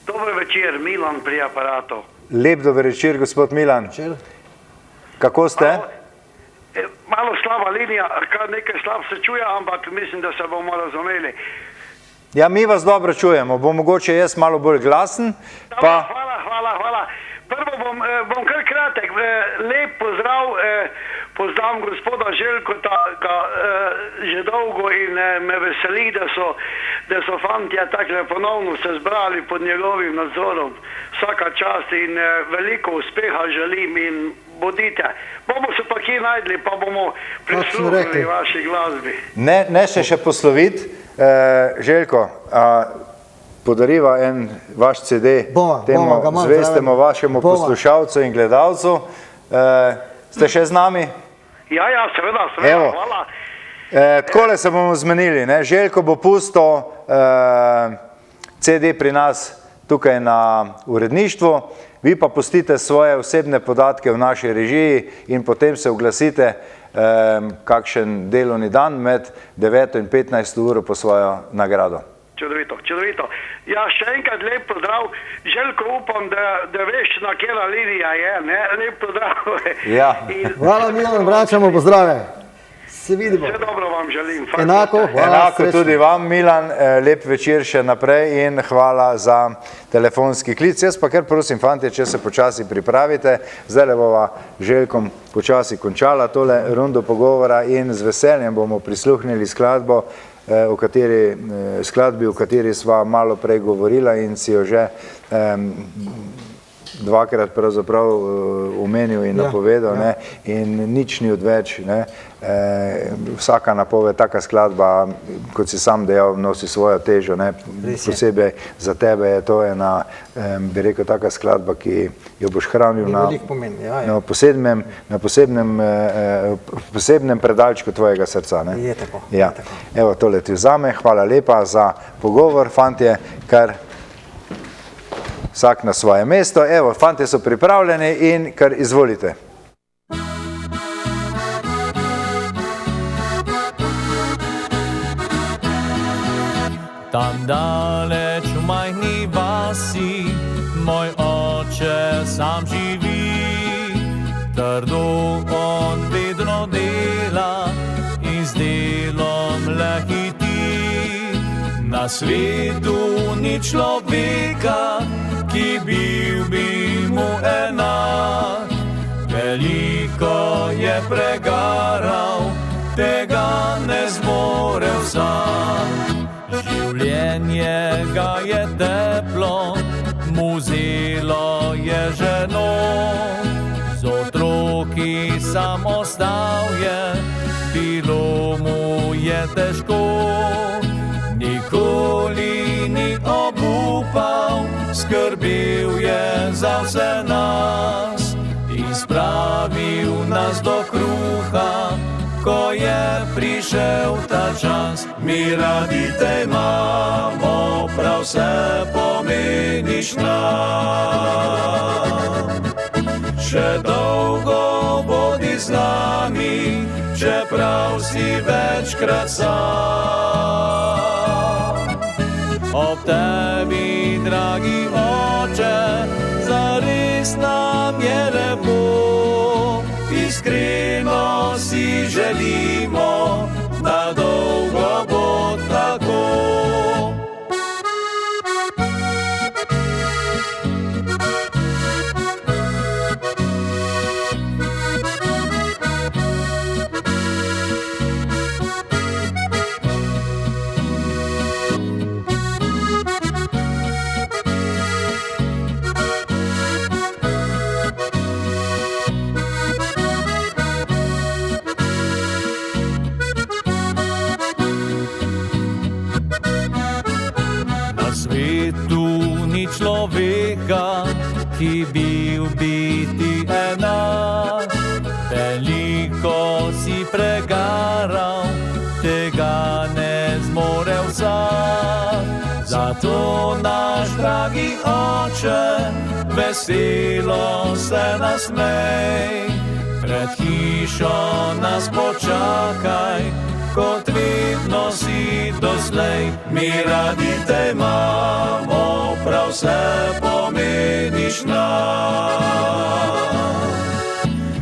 Dober večer, Milan pri aparatu. Lep dober večer, gospod Milan. Kako ste? Malo slaba linija, kar nekaj slab se čuje, ampak mislim, da se bomo razumeli. Ja, mi vas dobro čujemo, bo mogoče jaz malo bolj glasen. Hvala. Prvo bom kar kratek, lep pozdrav, poznam gospoda Željkota že dolgo in me veseli, da so fantje takle ponovno se zbrali pod njegovim nadzorom. Vsaka čast in veliko uspeha želim in bodite. Bomo se pa kje najdli, pa bomo prisluhnili vaši glasbi. Ne še posloviti, Željko, podariva en vaš CD temu zvestemu vašemu poslušalcu in gledalcu. Ste še z nami? Ja, seveda, hvala. Takole se bomo zmenili, Željko bo pustil CD pri nas tukaj na uredništvu, vi pa pustite svoje osebne podatke v naši režiji in potem se oglasite kakšen delovni dan med 9 in 15 uro po svojo nagrado. Čudovito. Ja, še enkrat lep pozdrav. Željko, upam, da veš, na kjera linija je, lep pozdrav. Ja. Hvala, Milan, vračamo pozdrave. Se vidimo. Vse dobro vam želim. Enako tudi vam, Milan, lep večer še naprej in hvala za telefonski klic. Jaz pa kar prosim, fantje, če se počasi pripravite, zdaj le bova Željkom počasi končala tole rundo pogovora in z veseljem bomo prisluhnili skladbi, o kateri sva malo prej govorila in si jo že dvakrat pravzaprav omenil in napovedal, ne, in nič ni odveč, ne. Vsaka napoved, taka skladba, kot si sam dejal, nosi svojo težo, ne. Posebej za tebe je to ena, bi rekel, taka skladba, ki jo boš hranil na posebnem predalčku tvojega srca, ne. Je tako. Ja. Evo, tole ti vzame, hvala lepa za pogovor, fantje, kar vsak na svoje mesto. Evo, fantje so pripravljeni in kar izvolite. Tam daleč v majhni vasi moj oče sam živi. Trdo on vedno dela in z delom le hiti. Na svetu ni človeka, ki bil bi mu enak. Veliko je pregaral, tega ne zmore vsak. Življenje ga je teplo, mu zelo je ženo. Z otroki sam ostal je, bilo mu je težko. Nikoli ni obupal, skrbel je za vse nas in spravil nas do kruha, ko je prišel ta čas. Mi radi te imamo, prav vse pomeniš nam. Še dolgo bodi z nami, čeprav si večkrat sam. Ob tebi, dragi oče, zares nam je lepo. Iskreno si želimo, da dolgo bo tako. Človeka, ki bil biti enak. Veliko si pregaral, tega ne zmore vsak. Zato naš dragi oče, veselo se nasmej. Pred hišo nas počakaj, kot vedno si doslej. Mi radi te imamo, prav vse pomeniš nam.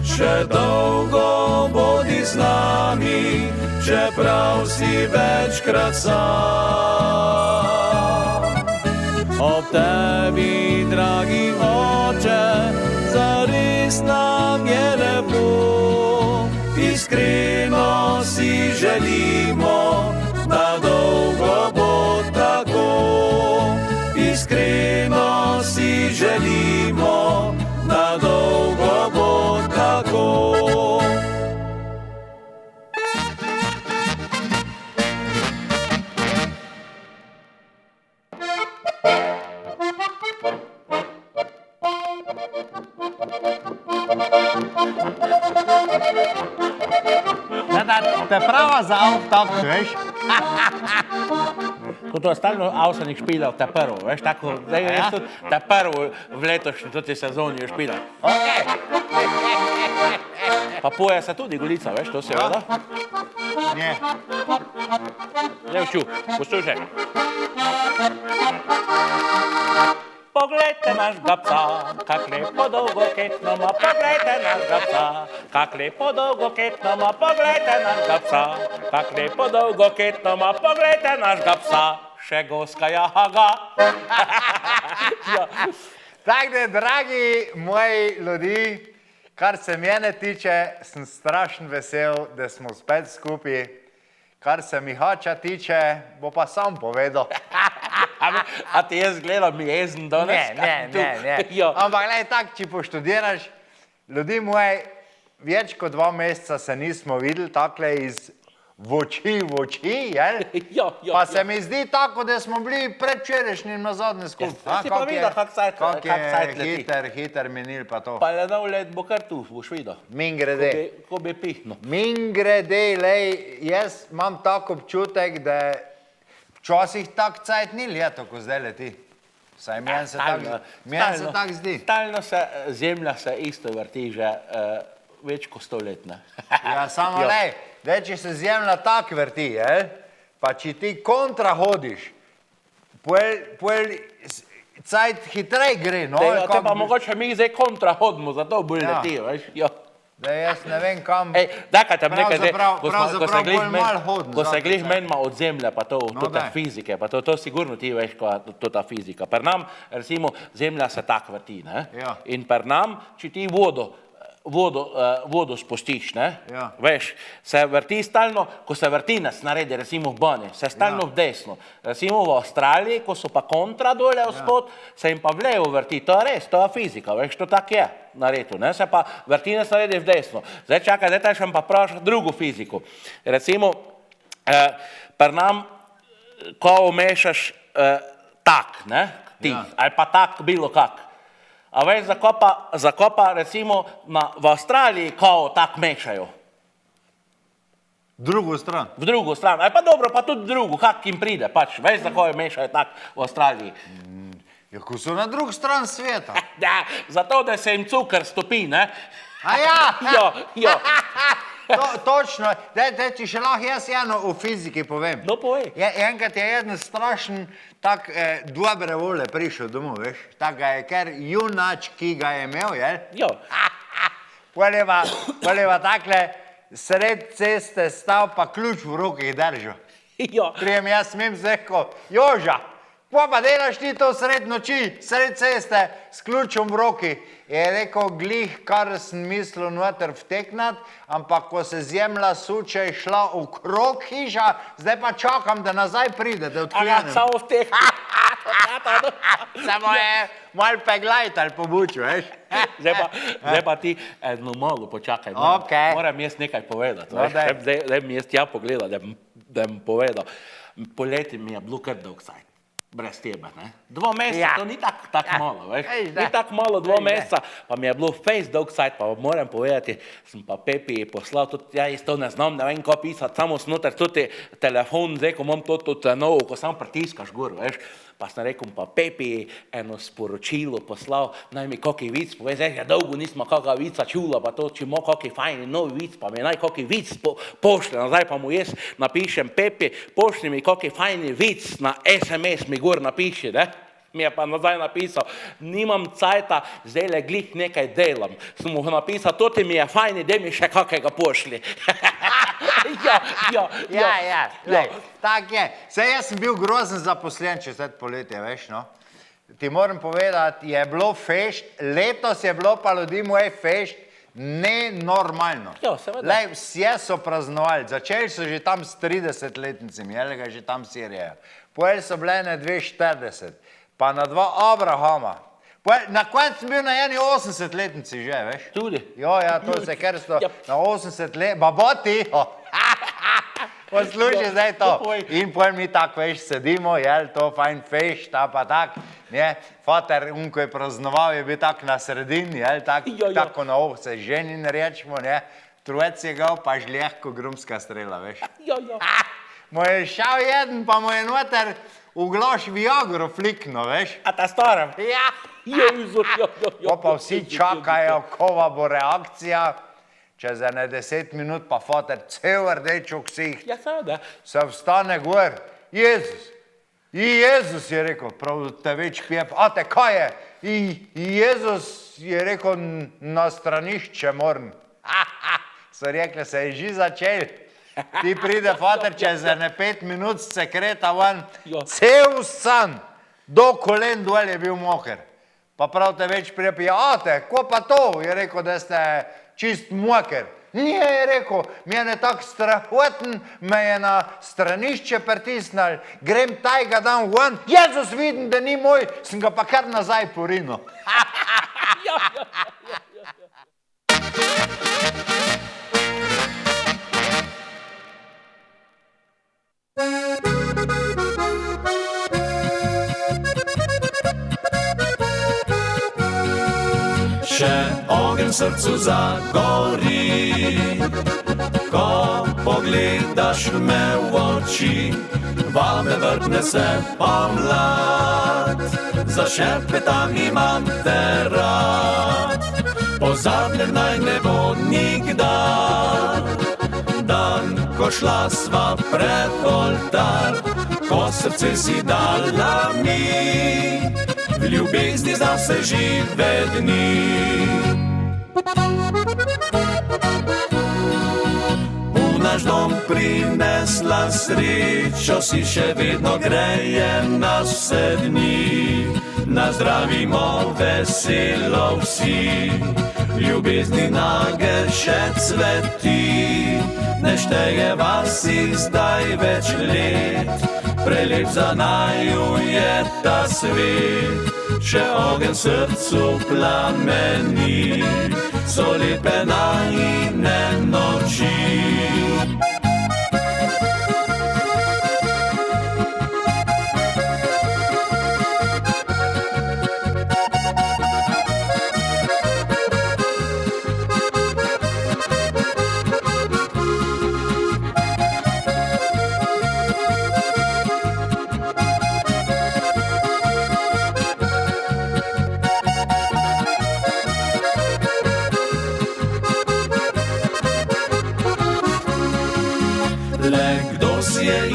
Še dolgo bodi z nami, čeprav si večkrat sam. Ob tebi, dragi oče, zares nam je lepo. Iskreno si želimo, da dolgo bo tako. Iskreno si želimo, da dolgo bo tako. Te prava za avtop, veš? Ko to je stalno avsenik špilal, te prvo, veš, tako, zdaj je tudi te prvo v letošnji tudi sezoni je špilal. Okej. Pa poje se tudi Golica, veš, to se veda? Ne. Zdaj vču, poslušaj. Poglejte našega psa, kak lepo dolgo ketnoma, poglejte našega psa, kak lepo dolgo ketnoma, poglejte našega psa, kak lepo dolgo ketnoma, poglejte našega psa, še goska jaga. Tako, dragi moji ljudi, kar se mene tiče, sem strašen vesel, da smo spet skupaj. Kar se Mihača tiče, bo pa sam povedal. A ti jaz gledam jezen danes? Ne. Ja. Ampak gledaj, tak, če poštudiraš, ljudi moji, več kot 2 meseca se nismo videli, takle iz oči v oči, jel? Pa se mi zdi tako, da smo bili predvčerajšnjim na zadnje skupaj. Si pa videl, kak sajt leti. Hiter minil pa to. Pa le nov let bo kar tu, boš videl. Mingrede. Ko bi pihno. Mingrede, lej, jaz imam tak občutek, da včasih tak cajt ni leto, ko zdaj leti. Saj meni se tak zdi. Stalno se zemlja se isto vrti že več kot 100 let, ne? Ja, samo lej, da če se zemlja tak vrti, pa če ti kontra hodiš, poel cajt hitrej gre, no? Te pa mogoče mi zdaj kontra hodimo, zato bolj leti, veš? Da jaz ne vem kam... Dakaj tam nekaj zdaj, Pravzaprav bolj mal hodim. Ko se glih menima od zemlje, pa to fizike, pa to sigurno ti veš, ko to ta fizika. Per nam, recimo, zemlja se tak vrti, ne? In per nam, če ti vodo spustiš, ne? Veš, se vrti stalno, ko se vrtinec naredi, recimo v bani, se stalno v desno. Recimo v Avstraliji, ko so pa kontra dole vzpod, se jim pa v levo vrti. To je res, to je fizika, veš, to tak je na redu, ne? Se pa vrtinec naredi v desno. Zdaj čakaj, zdaj še pa vprašati drugo fiziko. Recimo, per nam, ko umešaš tak, ne? Ti, ali pa tak bilo kak. A veš, zakopa recimo v Avstraliji kao tak mešajo. Drugo stran? V drugo stran, ali pa dobro, pa tudi drugo, kak jim pride, pač, veš, zakaj mešajo tak v Avstraliji. Ja, ko so na drug stran sveta. Ja, zato, da se jim cukr stopi, ne? A ja? Ja. Točno, če še lahko jaz eno o fiziki povem. No, povej. Enkrat je jeden strašen tak dobre vole prišel domov, veš? Tak ga je ker junač, ki ga je imel, jel? Jo. Poljeva takle sred ceste stav pa ključ v rokih držal. Jo. Prijem jaz smem zeko, Joža, pa delaš ti to sred noči, sred ceste s ključom v roki. Je rekel, glih, kar sem mislil noter vteknat, ampak ko se zemlja suče, je šla okrog hiža, zdaj pa čakam, da nazaj pride, da odklenem. Samo vteknat. Samo je mal peglajt ali pobučil, veš? Zdaj pa ti eno malo počakaj. Moram jaz nekaj povedati. Zdaj mi jaz tja pogledal, da mi povedal. Poleti mi je bilo kar dolg sajt. Brez tebe, ne? 2 meseca, to ni tako malo, veš? Ni tako malo 2 meseca, pa mi je bilo face dolg sajt, pa moram povedati, sem pa Pepi poslal, tudi ja isto ne znam, ne vem, ko pisati, samo snoter tudi telefon, zdaj, ko imam to novo, ko samo pritiskaš gor, veš? Pa sem rekel, pa Pepi eno sporočilo poslal, naj mi kaký vic pove, zdaj, ja dolgo nismo kakega vica čula, pa to, če ima kaký fajni novi vic, pa mi naj kaký vic pošle, nazaj pa mu jaz napišem, Pepi, pošli mi kaký fajni vic na SMS mi gor napiši, ne? Mi je pa nazaj napisal, nimam cajta, zdaj le glih nekaj delam. Sem mu napisal, to ti mi je fajni, da mi še kakega pošli. Ja, tak je. Saj jaz sem bil grozen zaposlen čez poletje, veš, no. Ti moram povedati, je bilo fešt, letos je bilo pa ljudi moje fešt nenormalno. Lej, vse so praznovali, začeli so že tam s 30-letnicami, jel ga že tam sirijajo. Pojeli so bile na 240, pa na 2 Abrahama. Na koncu sem bil na eni 80-letnici že, veš? Tudi? Ja, to se ker sto na 80 let, baboti, poslušaj zdaj to. In pojem mi tako, veš, sedimo, jel, to fajn feš, ta pa tak, ne, fater, ko je praznoval, je bil tak na sredini, jel, tako na se ženin rečemo, ne, trujec je ga, pa žlehko grumska strela, veš. Mu je šel jeden, pa mu je noter v gloš Viagro flikno, veš. A ta starem? Ja. Pa vsi čakajo, kova bo reakcija, čez 10 minut pa fater cel rdeč v ksih. Ja, seveda. Se vstane gor, Jezus je rekel, prav te več pijep, a te kaj je? Jezus je rekel, na stranišče moram. So rekli, se je že začel. Ti pride fater čez 5 minut sekreta van, cel san, do kolen dol je bil moker. Pa pravite več prijatelje, ko pa to? Je rekel, da ste čist moker. Nije, je rekel, mene tak strahoten, me je na stranišče pritisnil, grem tajga dan ven, Jezus vidim, da ni moj, sem ga pa kar nazaj porinil. Še ogenj v srcu zagori, ko pogledaš me v oči, vame vrtne se pomlad, zašepetam imam te rad. Pozabljen naj ne bo nikdar, dan, ko šla sva pred oltar, ko srce si dala mi, v ljubezni za vse žive dni. V naš dom prinesla srečo, si še vedno greje nas vse dni. Nazdravimo veselo vsi, ljubezni nagel še cveti. Ne šteje vas si zdaj več let, prelep za naju je ta svet. Še ogenj srcu plameni, so lepe najine noči.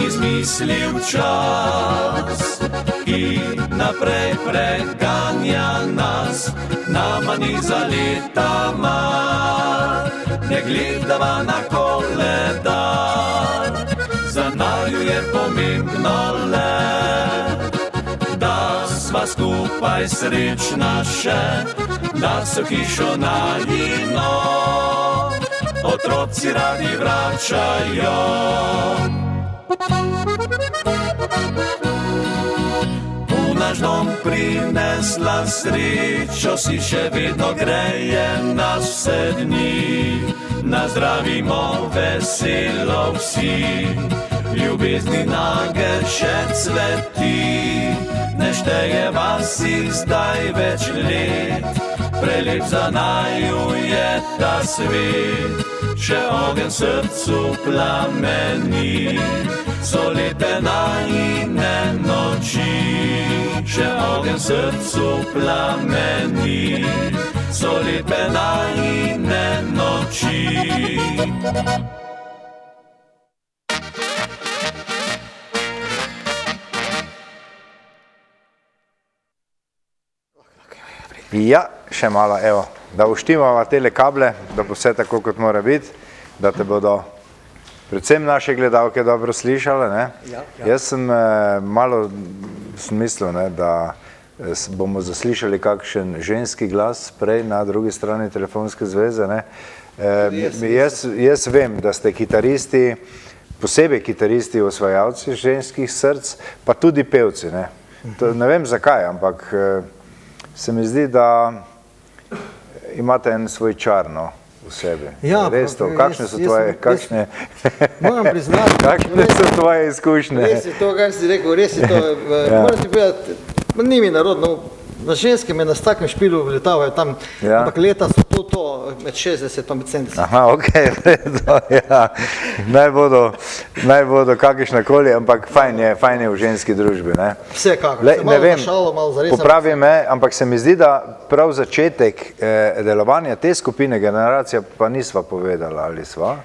Izmislil čas, ki naprej preganja nas, nama ni za leta mar, ne gledava na koledar. Za naju je pomembno le, da sva skupaj srečna še, da so hišo najino otroci radi vračajo. V naš dom prinesla srečo, si še vedno greje nas vse dni. Nazdravimo veselo vsi, ljubezni nagel še cveti. Ne šteje vas si zdaj več let, prelep za naju je ta svet. Še ogenj srcu plameni, so lepe najine noči. Še ogenj srcu plameni, so lepe najine noči. Ja, še malo, evo, da uštimava tele kable, da bo vse tako, kot mora biti, da te bodo predvsem naše gledalke dobro slišale, ne? Ja. Jaz sem malo mislil, ne, da bomo zaslišali kakšen ženski glas prej na drugi strani telefonske zveze, ne? Jaz vem, da ste kitaristi, posebej kitaristi osvajalci ženskih src, pa tudi pevci, ne? Ne vem zakaj, ampak se mi zdi, da imate en svoj čar, no, v sebi. Ja, res to, kakšne so tvoje, moram priznati, kakšne so tvoje izkušnje? Res je to, kar si rekel, res je to, moram ti povedati, ni mi narodno, na ženske me na takem špilu vletavajo tam, ampak leta so to, med 60 pa med 70. Aha, okej, ja, naj bodo kakršnakoli, ampak fajn je v ženski družbi, ne? Vsekakor, se malo zašalo, malo zares. Popravi me, ampak se mi zdi, da prav začetek delovanja te skupine Generacija pa nisva povedala, ali sva?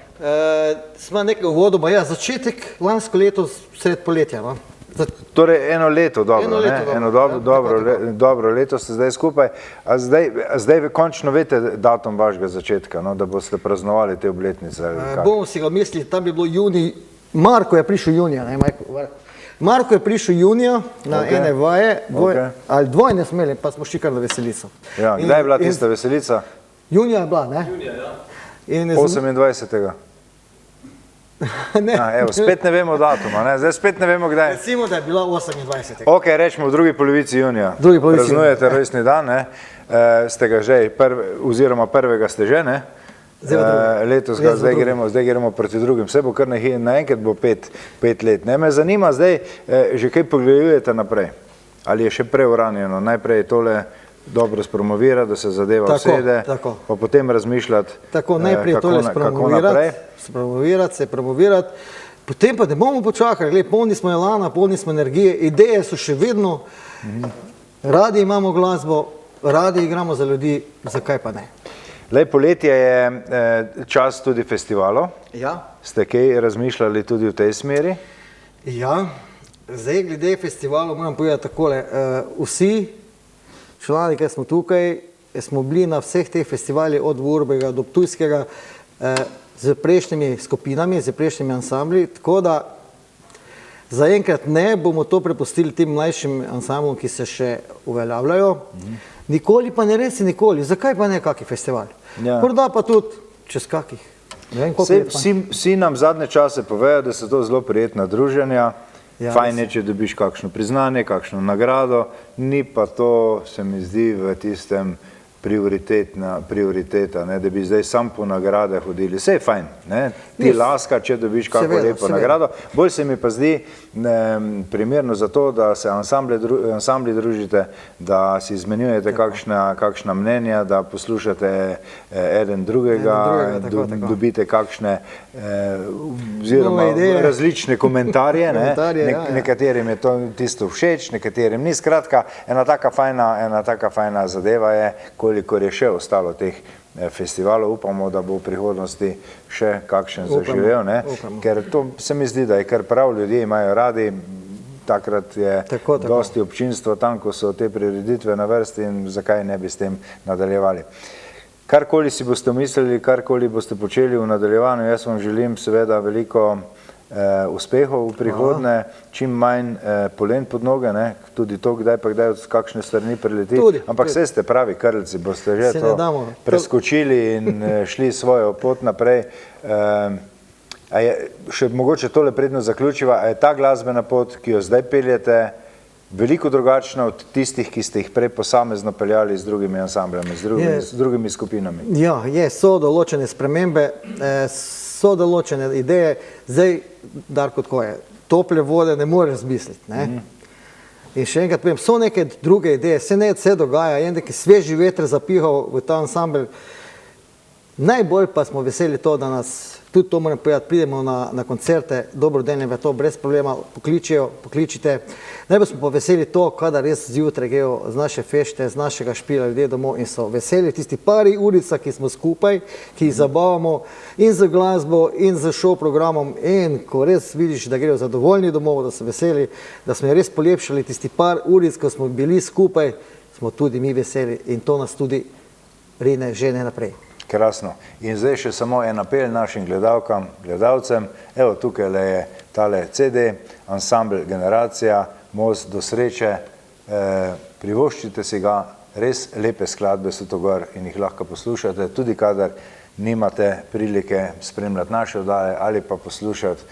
Sva nekaj uvodoma, ja, začetek lansko leto sred poletja, no? Torej eno leto dobro, eno dobro leto ste zdaj skupaj, a zdaj končno veste datum vašega začetka, no, da boste praznovali te obletnice? Bomo si ga mislili, tam bi bilo junij, Marko je prišel junija, Marko je prišel junija na ene vaje, ali dvojne smo imeli, pa smo šli kar na veselico. Ja, kdaj je bila tista veselica? Junija je bila, ne? 28. Evo, spet ne vemo datuma, ne? Zdaj spet ne vemo kdaj. Recimo, da je bila 28. Ok, rečemo v drugi polovici junija. Praznujete rojstni dan, ne? Ste ga že, oziroma prvega ste že, ne? Letos ga zdaj gremo proti drugim. Vse bo kar naenkrat bo 5 let. Ne, me zanima zdaj, že kaj pogledujete naprej? Ali je še preuranjeno? Najprej tole dobro spromovirati, da se zadeva vsede, pa potem razmišljati, tako, najprej tole spromovirati, se promovirati, potem pa ne bomo počakali, gled, polni smo elana, polni smo energije, ideje so še vedno, radi imamo glasbo, radi igramo za ljudi, zakaj pa ne? Lej, poletje je čas tudi festivalov. Ja. Ste kaj razmišljali tudi v tej smeri? Ja, zdaj glede festivalov moram povedati takole, vsi člani, ki smo tukaj, smo bili na vseh teh festivalih od Vurbega do Ptujskega z prejšnjimi skupinami, z prejšnjimi ansambli, tako da zaenkrat ne bomo to prepustili tem mlajšim ansamblom, ki se še uveljavljajo. Nikoli pa ne reci nikoli, zakaj pa ne kaki festival? Morda pa tudi čez kakih. Vsi nam zadnje čase povejo, da so to zelo prijetna druženja, fajn je, če dobiš kakšno priznanje, kakšno nagrado, ni pa to, se mi zdi, v tistem prioriteta, da bi zdaj sam po nagrade hodili. Vse je fajn, ti laska, če dobiš kako lepo nagrado. Bolj se mi pa zdi primerno za to, da se ansambli družite, da si izmenjujete kakšna mnenja, da poslušate eden drugega, dobite kakšne oziroma različne komentarje, nekaterim je to tisto všeč, nekaterim ni. Skratka, ena taka fajna zadeva je, kolikor je še ostalo teh festivalov, upamo, da bo v prihodnosti še kakšen zaživel, ker to se mi zdi, da je kar prav, ljudje imajo radi, takrat je dosti občinstvo tam, ko so te prireditve na vrsti in zakaj ne bi s tem nadaljevali. Karkoli si boste mislili, karkoli boste počeli v nadaljevanju, jaz vam želim seveda veliko uspehov v prihodnje, čim manj polen pod noge, tudi to, kdaj pa kdaj od kakšne strani prileti, ampak vse ste pravi krlci, boste že to preskočili in šli svojo pot naprej. Še mogoče tole predno zaključiva, a je ta glasbena pot, ki jo zdaj peljete, veliko drugačna od tistih, ki ste jih prej posamezno peljali z drugimi ansambljami, z drugimi skupinami? Ja, so določene spremembe, so določene ideje, zdaj, Darko, tako je, tople vode ne moreš zmisliti, in še enkrat povem, so neke druge ideje, se dogaja, je neki sveži veter zapihal v ta ansambl, najbolj pa smo veseli to, da nas, tudi to moram povedati, pridemo na koncerte, dobrodelne, to brez problema pokličite. Najbolj smo pa veseli to, kada res zjutraj grejo z naše fešte, z našega špila ljudje domov in so veseli tisti pari urica, ki smo skupaj, ki jih zabavamo in z glasbo in z show programom in ko res vidiš, da grejo zadovoljni domov, da so veseli, da smo res polepšali tisti par uric, ko smo bili skupaj, smo tudi mi veseli in to nas tudi rine žene naprej. Krasno. In zdaj še samo en apel našim gledalkam, gledalcem. Evo, tukaj je tale CD, ansambl Generacija, Most do sreče. Privoščite si ga, res lepe skladbe so to gor in jih lahko poslušate, tudi kadar nimate prilike spremljati naše oddaje ali pa poslušati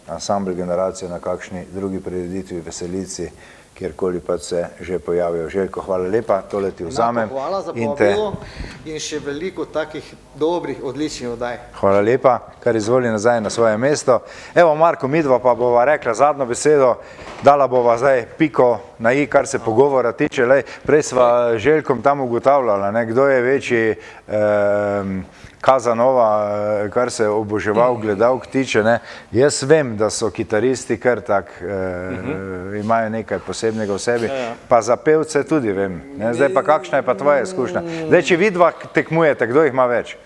ansambl Generacija na kakšni drugi prireditvi, veselici, kjerkoli pa se že pojavijo. Željko, hvala lepa, tole ti vzamem. Hvala za povabilo in še veliko takih dobrih, odličnih oddaj. Hvala lepa, kar izvoli nazaj na svoje mesto. Evo, Marko, midva pa bova rekla zadnjo besedo, dala bova zdaj piko na i, kar se pogovora tiče. Prej sva Željkom tam ugotavljala, kdo je večji Kazanova, kar se oboževal gledalk tiče. Jaz vem, da so kitaristi kar tak, imajo nekaj posebnega v sebi, pa za pevce tudi vem. Zdaj pa kakšna je pa tvoja izkušnja? Zdaj, če vidva tekmujete, kdo jih ima več?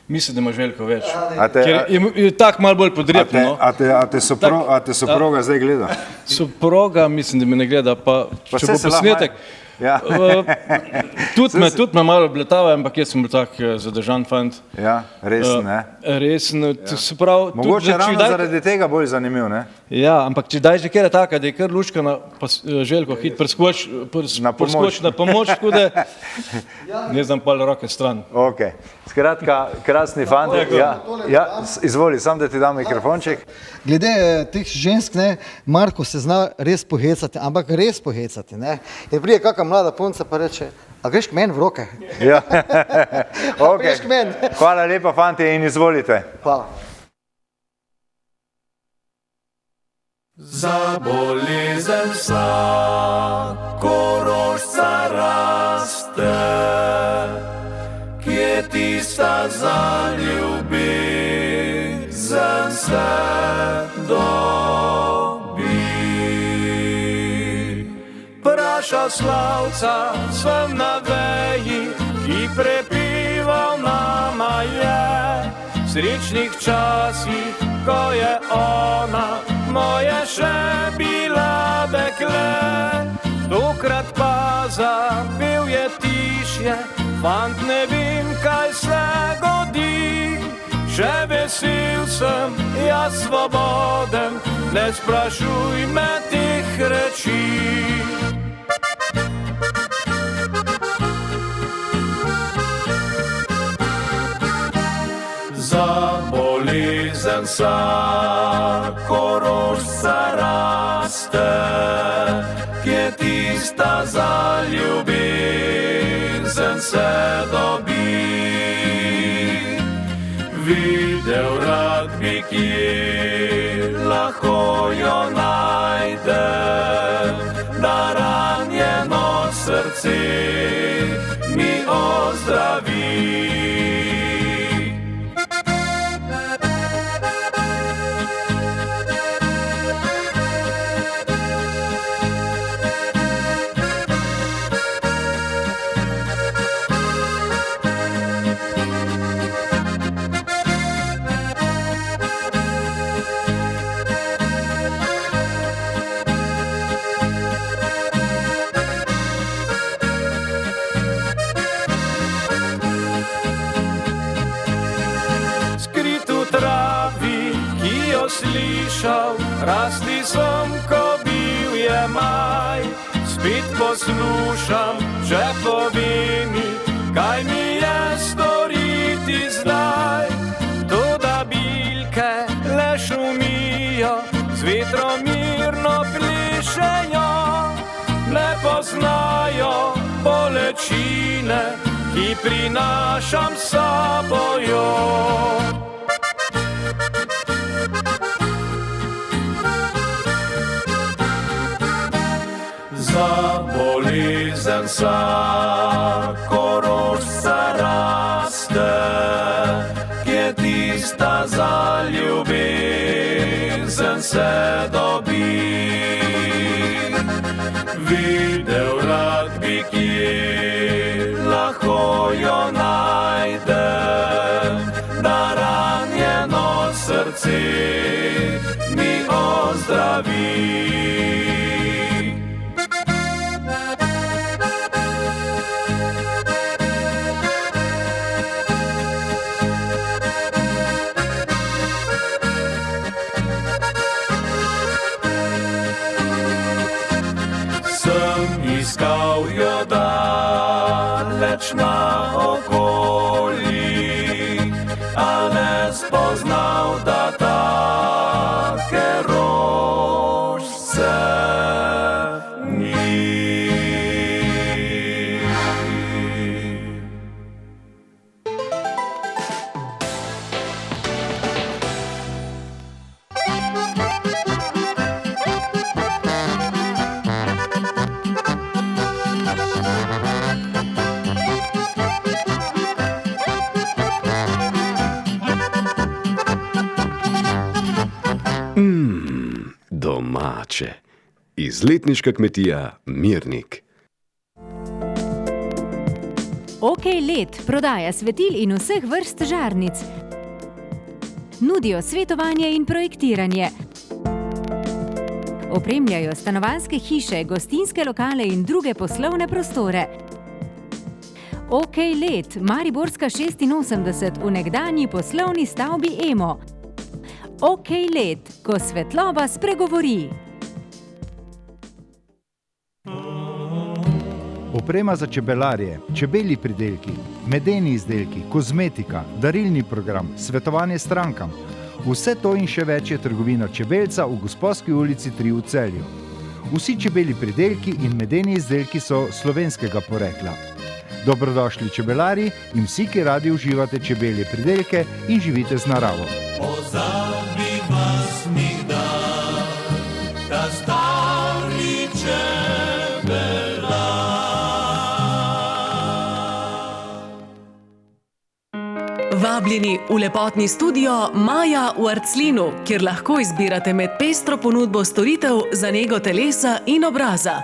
Mislim, da ima Željko več, ker je tak malo bolj podrepen. A te soproga zdaj gleda? Soproga mislim, da me ne gleda, pa če bo posnetek. Ja. Tudi me malo obletava, ampak jaz sem bil tak zadržan fant. Ja, resen, ne? Resen, se pravi... Mogoče ravno zaradi tega bolj zanimiv, ne? Ja, ampak če daj že kjer je taka, da je kar lučkana, pa Željko hit preskoč na pomoč, tako da ne znam pa roke stran. Ok, skratka, krasni fant. Ja, izvoli, sam da ti dam mikrofonček. Glede teh žensk, ne, Marko se zna res pohecati, ampak res pohecati, ne. In prije kakva mlada punca pa reče, a greš k meni v roke? Ja, ok. Greš k meni. Hvala lepa, fanti, in izvolite. Hvala. Za bolezen Korošca raste, kje tista zaljubezen se dobi. Praša slavca sem na veji, ki prepival nama je, v srečnih časih, ko je ona moje še bila dekle. Tokrat pa zapel je tišje, fant ne vem, kaj se godi. Še vesel sem, jaz svoboden, ne sprašuj me teh reči. Za bolezen Korošca raste, kje tista zaljubezen se dobi. Videl rad bi, kje lahko jo najdem, da ranjeno srce mi ozdravi. Slišal, rasti sem, ko bil je maj, spet poslušam, če povej mi, kaj mi je storiti zdaj. Toda bilke le šumijo, z vetrom mirno plišejo, ne poznajo bolečine, ki prinašam s sabojo. Za bolezen Korošca raste, kje tista zaljubezen se dobi. Videl rad bi, kje lahko jo najdem, da ranjeno srce mi ozdravi. Iskal jo daleč naokoli, a ne spoznal, da take rožce ni. Domače. Izletniška kmetija Mirnik. OK LED prodaja svetil in vseh vrst žarnic. Nudijo svetovanje in projektiranje. Opremljajo stanovanjske hiše, gostinske lokale in druge poslovne prostore. OK Let, Mariborska 86 v nekdanji poslovni stavbi Emo. OK Let, ko svetloba spregovori. Oprema za čebelarje, čebelji pridelki, medeni izdelki, kozmetika, darilni program, svetovanje strankam. Vse to in še več je trgovina Čebelca v Gosposki ulici 3 v Celju. Vsi čebelji pridelki in medeni izdelki so slovenskega porekla. Dobrodošli čebelari in vsi, ki radi uživate čebelje pridelke in živite z naravo. Pozabi vas nikdar, ta stari čebelar. Vabljeni v lepotni studio Maja v Arclinu, kjer lahko izbirate med pestro ponudbo storitev za nego telesa in obraza.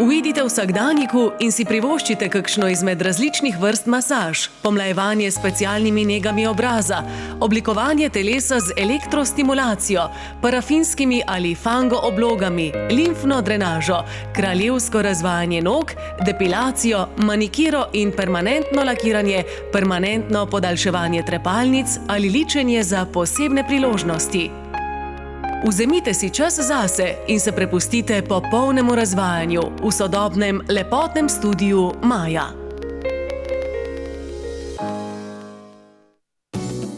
Uidite v vsakdanjiku in si privoščite kakšno izmed različnih vrst masaž, pomlajevanje s specialnimi negami obraza, oblikovanje telesa z elektrostimulacijo, parafinskimi ali fango oblogami, limfno drenažo, kraljevsko razvajanje nog, depilacijo, manikiro in permanentno lakiranje, permanentno podaljševanje trepalnic ali ličenje za posebne priložnosti. Vzemite si čas zase in se prepustite popolnemu razvajanju v sodobnem lepotnem studiu Maja.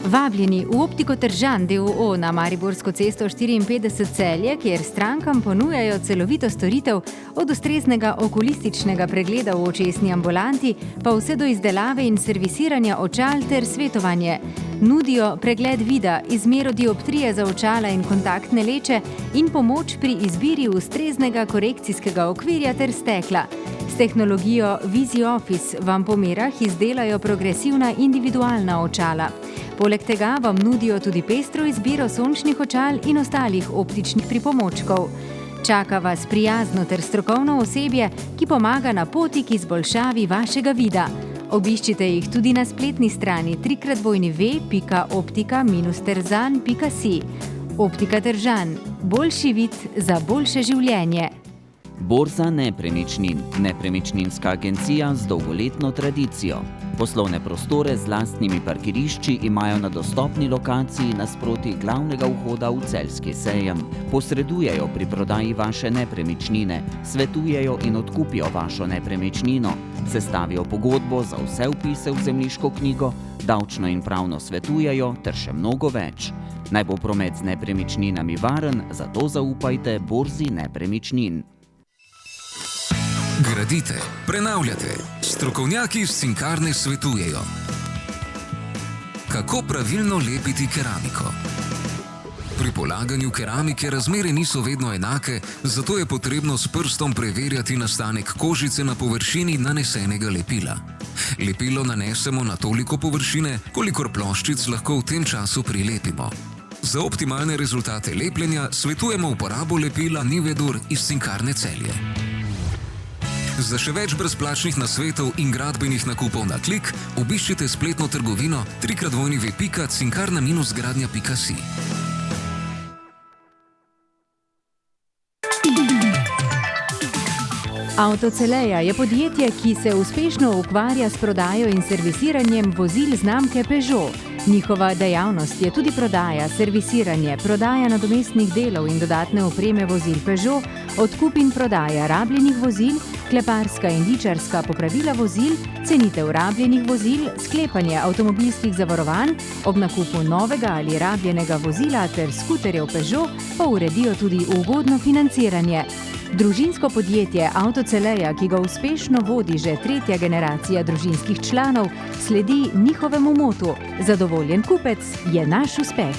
Vabljeni v Optiko Tržan d.o.o. na Mariborsko cesto 54 Celje, kjer strankam ponujajo celovito storitev od ustreznega okulističnega pregleda v očesni ambulanti pa vse do izdelave in servisiranja očal ter svetovanje. Nudijo pregled vida, izmero dioptrije za očala in kontaktne leče in pomoč pri izbiri ustreznega korekcijskega okvirja ter stekla. S tehnologijo VisiOffice vam po merah izdelajo progresivna individualna očala. Poleg tega vam nudijo tudi pestro izbiro sončnih očal in ostalih optičnih pripomočkov. Čaka vas prijazno ter strokovno osebje, ki pomaga na poti k izboljšavi vašega vida. Obiščite jih tudi na spletni strani www.optika-terzan.si. Optika Tržan. Boljši vid za boljše življenje. Borza nepremičnin, nepremičninska agencija z dolgoletno tradicijo. Poslovne prostore z lastnimi parkirišči imajo na dostopni lokaciji nasproti glavnega vhoda v celjski sejem. Posredujejo pri prodaji vaše nepremičnine, svetujejo in odkupijo vašo nepremičnino, sestavijo pogodbo za vse vpise v zemljiško knjigo, davčno in pravno svetujejo ter še mnogo več. Naj bo promet z nepremičninami varen, zato zaupajte Borzi nepremičnin. Gradite, prenavljate, strokovnjaki iz Cinkarne svetujejo. Kako pravilno lepiti keramiko? Pri polaganju keramike razmere niso vedno enake, zato je potrebno s prstom preverjati nastanek kožice na površini nanesenega lepila. Lepilo nanesemo na toliko površine, kolikor ploščic lahko v tem času prilepimo. Za optimalne rezultate lepljenja svetujemo uporabo lepila Nivedur iz Cinkarne Celje. Za še več brezplačnih nasvetov in gradbenih nakupov na klik, obiščite spletno trgovino www.cinkarna-gradnja.si. Avtoceleja je podjetje, ki se uspešno ukvarja s prodajo in servisiranjem vozil znamke Peugeot. Njihova dejavnost je tudi prodaja, servisiranje, prodaja nadomestnih delov in dodatne opreme vozil Peugeot, odkup in prodaja rabljenih vozil, kleparska in ličarska popravila vozil, cenitev rabljenih vozil, sklepanje avtomobilskih zavarovanj, ob nakupu novega ali rabljenega vozila ter skuterjev Peugeot pa uredijo tudi ugodno financiranje. Družinsko podjetje Avtoceleja, ki ga uspešno vodi že 3. generacija družinskih članov, sledi njihovemu motu: zadovoljen kupec je naš uspeh.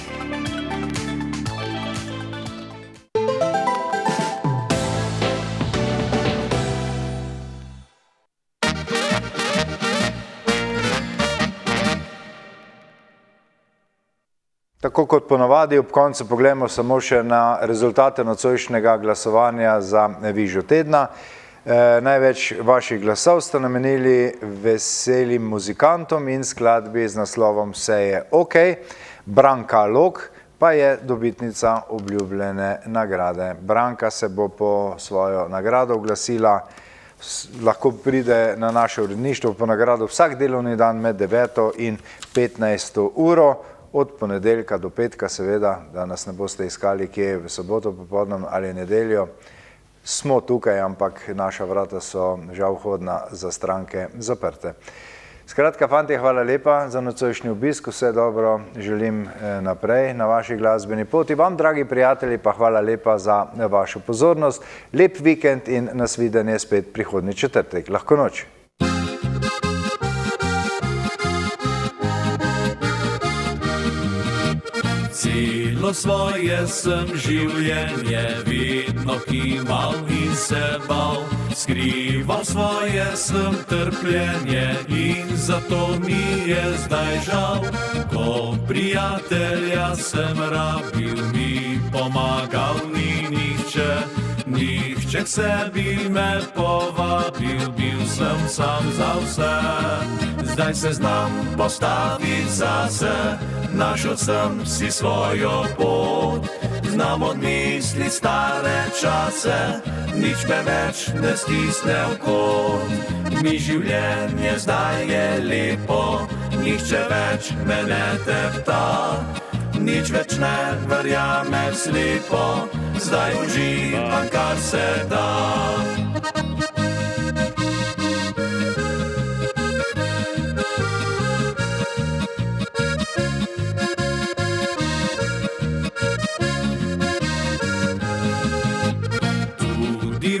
Tako kot ponavadi, ob koncu pogledamo samo še na rezultate nocojšnjega glasovanja za vižjo tedna. Največ vaših glasov sta namenili veselim muzikantom in skladbi z naslovom Vse je OK. Branka Lok, pa je dobitnica obljubljene nagrade. Branka se bo po svojo nagrado oglasila, lahko pride na naše uredništvo po nagrado vsak delovni dan med 9. in 15. uro, od ponedeljka do petka seveda, da nas ne boste iskali kje v soboto popoldne ali nedeljo. Smo tukaj, ampak naša vrata so žal vhodna za stranke zaprte. Skratka, fantje, hvala lepa za nocojšnji obisk, vse dobro želim naprej na vaši glasbeni poti. Vam, dragi prijatelji, pa hvala lepa za vašo pozornost. Lep vikend in nasvidenje spet prihodnji četrtek. Lahko noč. Celo svoje sem življenje vedno kimal in se bal, skrival svoje sem trpljenje in zato mi je zdaj žal. Ko prijatelja sem rabil, mi pomagal ni nihče, nihče k sebi me povabil, bil sem sam za vse. Zdaj se znam postaviti zase, našel sem si svojo pot. Znam odmisliti stare čase, nič me več ne stisne v kot. Mi življenje zdaj je lepo, nihče več me ne tepta. Nič več ne verjamem slepo, zdaj uživam, kar se da.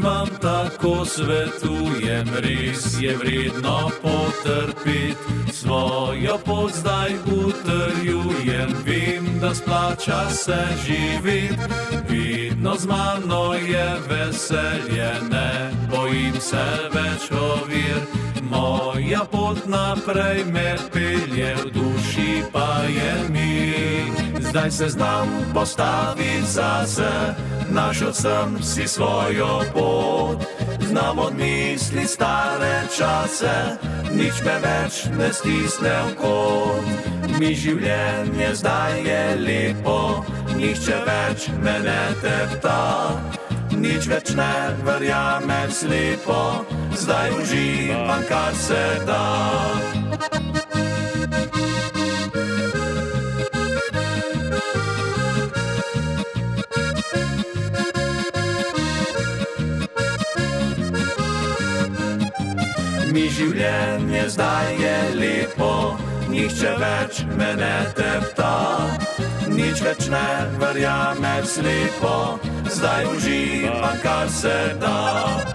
Vam tako svetujem, res je vredno potrpeti, svojo pot zdaj utrjujem, vem, da splača se živeti, vedno z mano je veselje, ne bojim se več ovir, moja pot naprej me pelje, v duši pa je mir. Zdaj se znam postaviti zase, našel sem si svojo pot. Znam odmisliti stare čase, nič me več ne stisne v kot. Mi življenje zdaj je lepo, nihče več me ne tepta. Nič več ne verjamem slepo, zdaj uživam, kar se da. Mi življenje zdaj je lepo, nihče več me ne tepta. Nič več ne verjamem slepo, zdaj uživam, kar se da.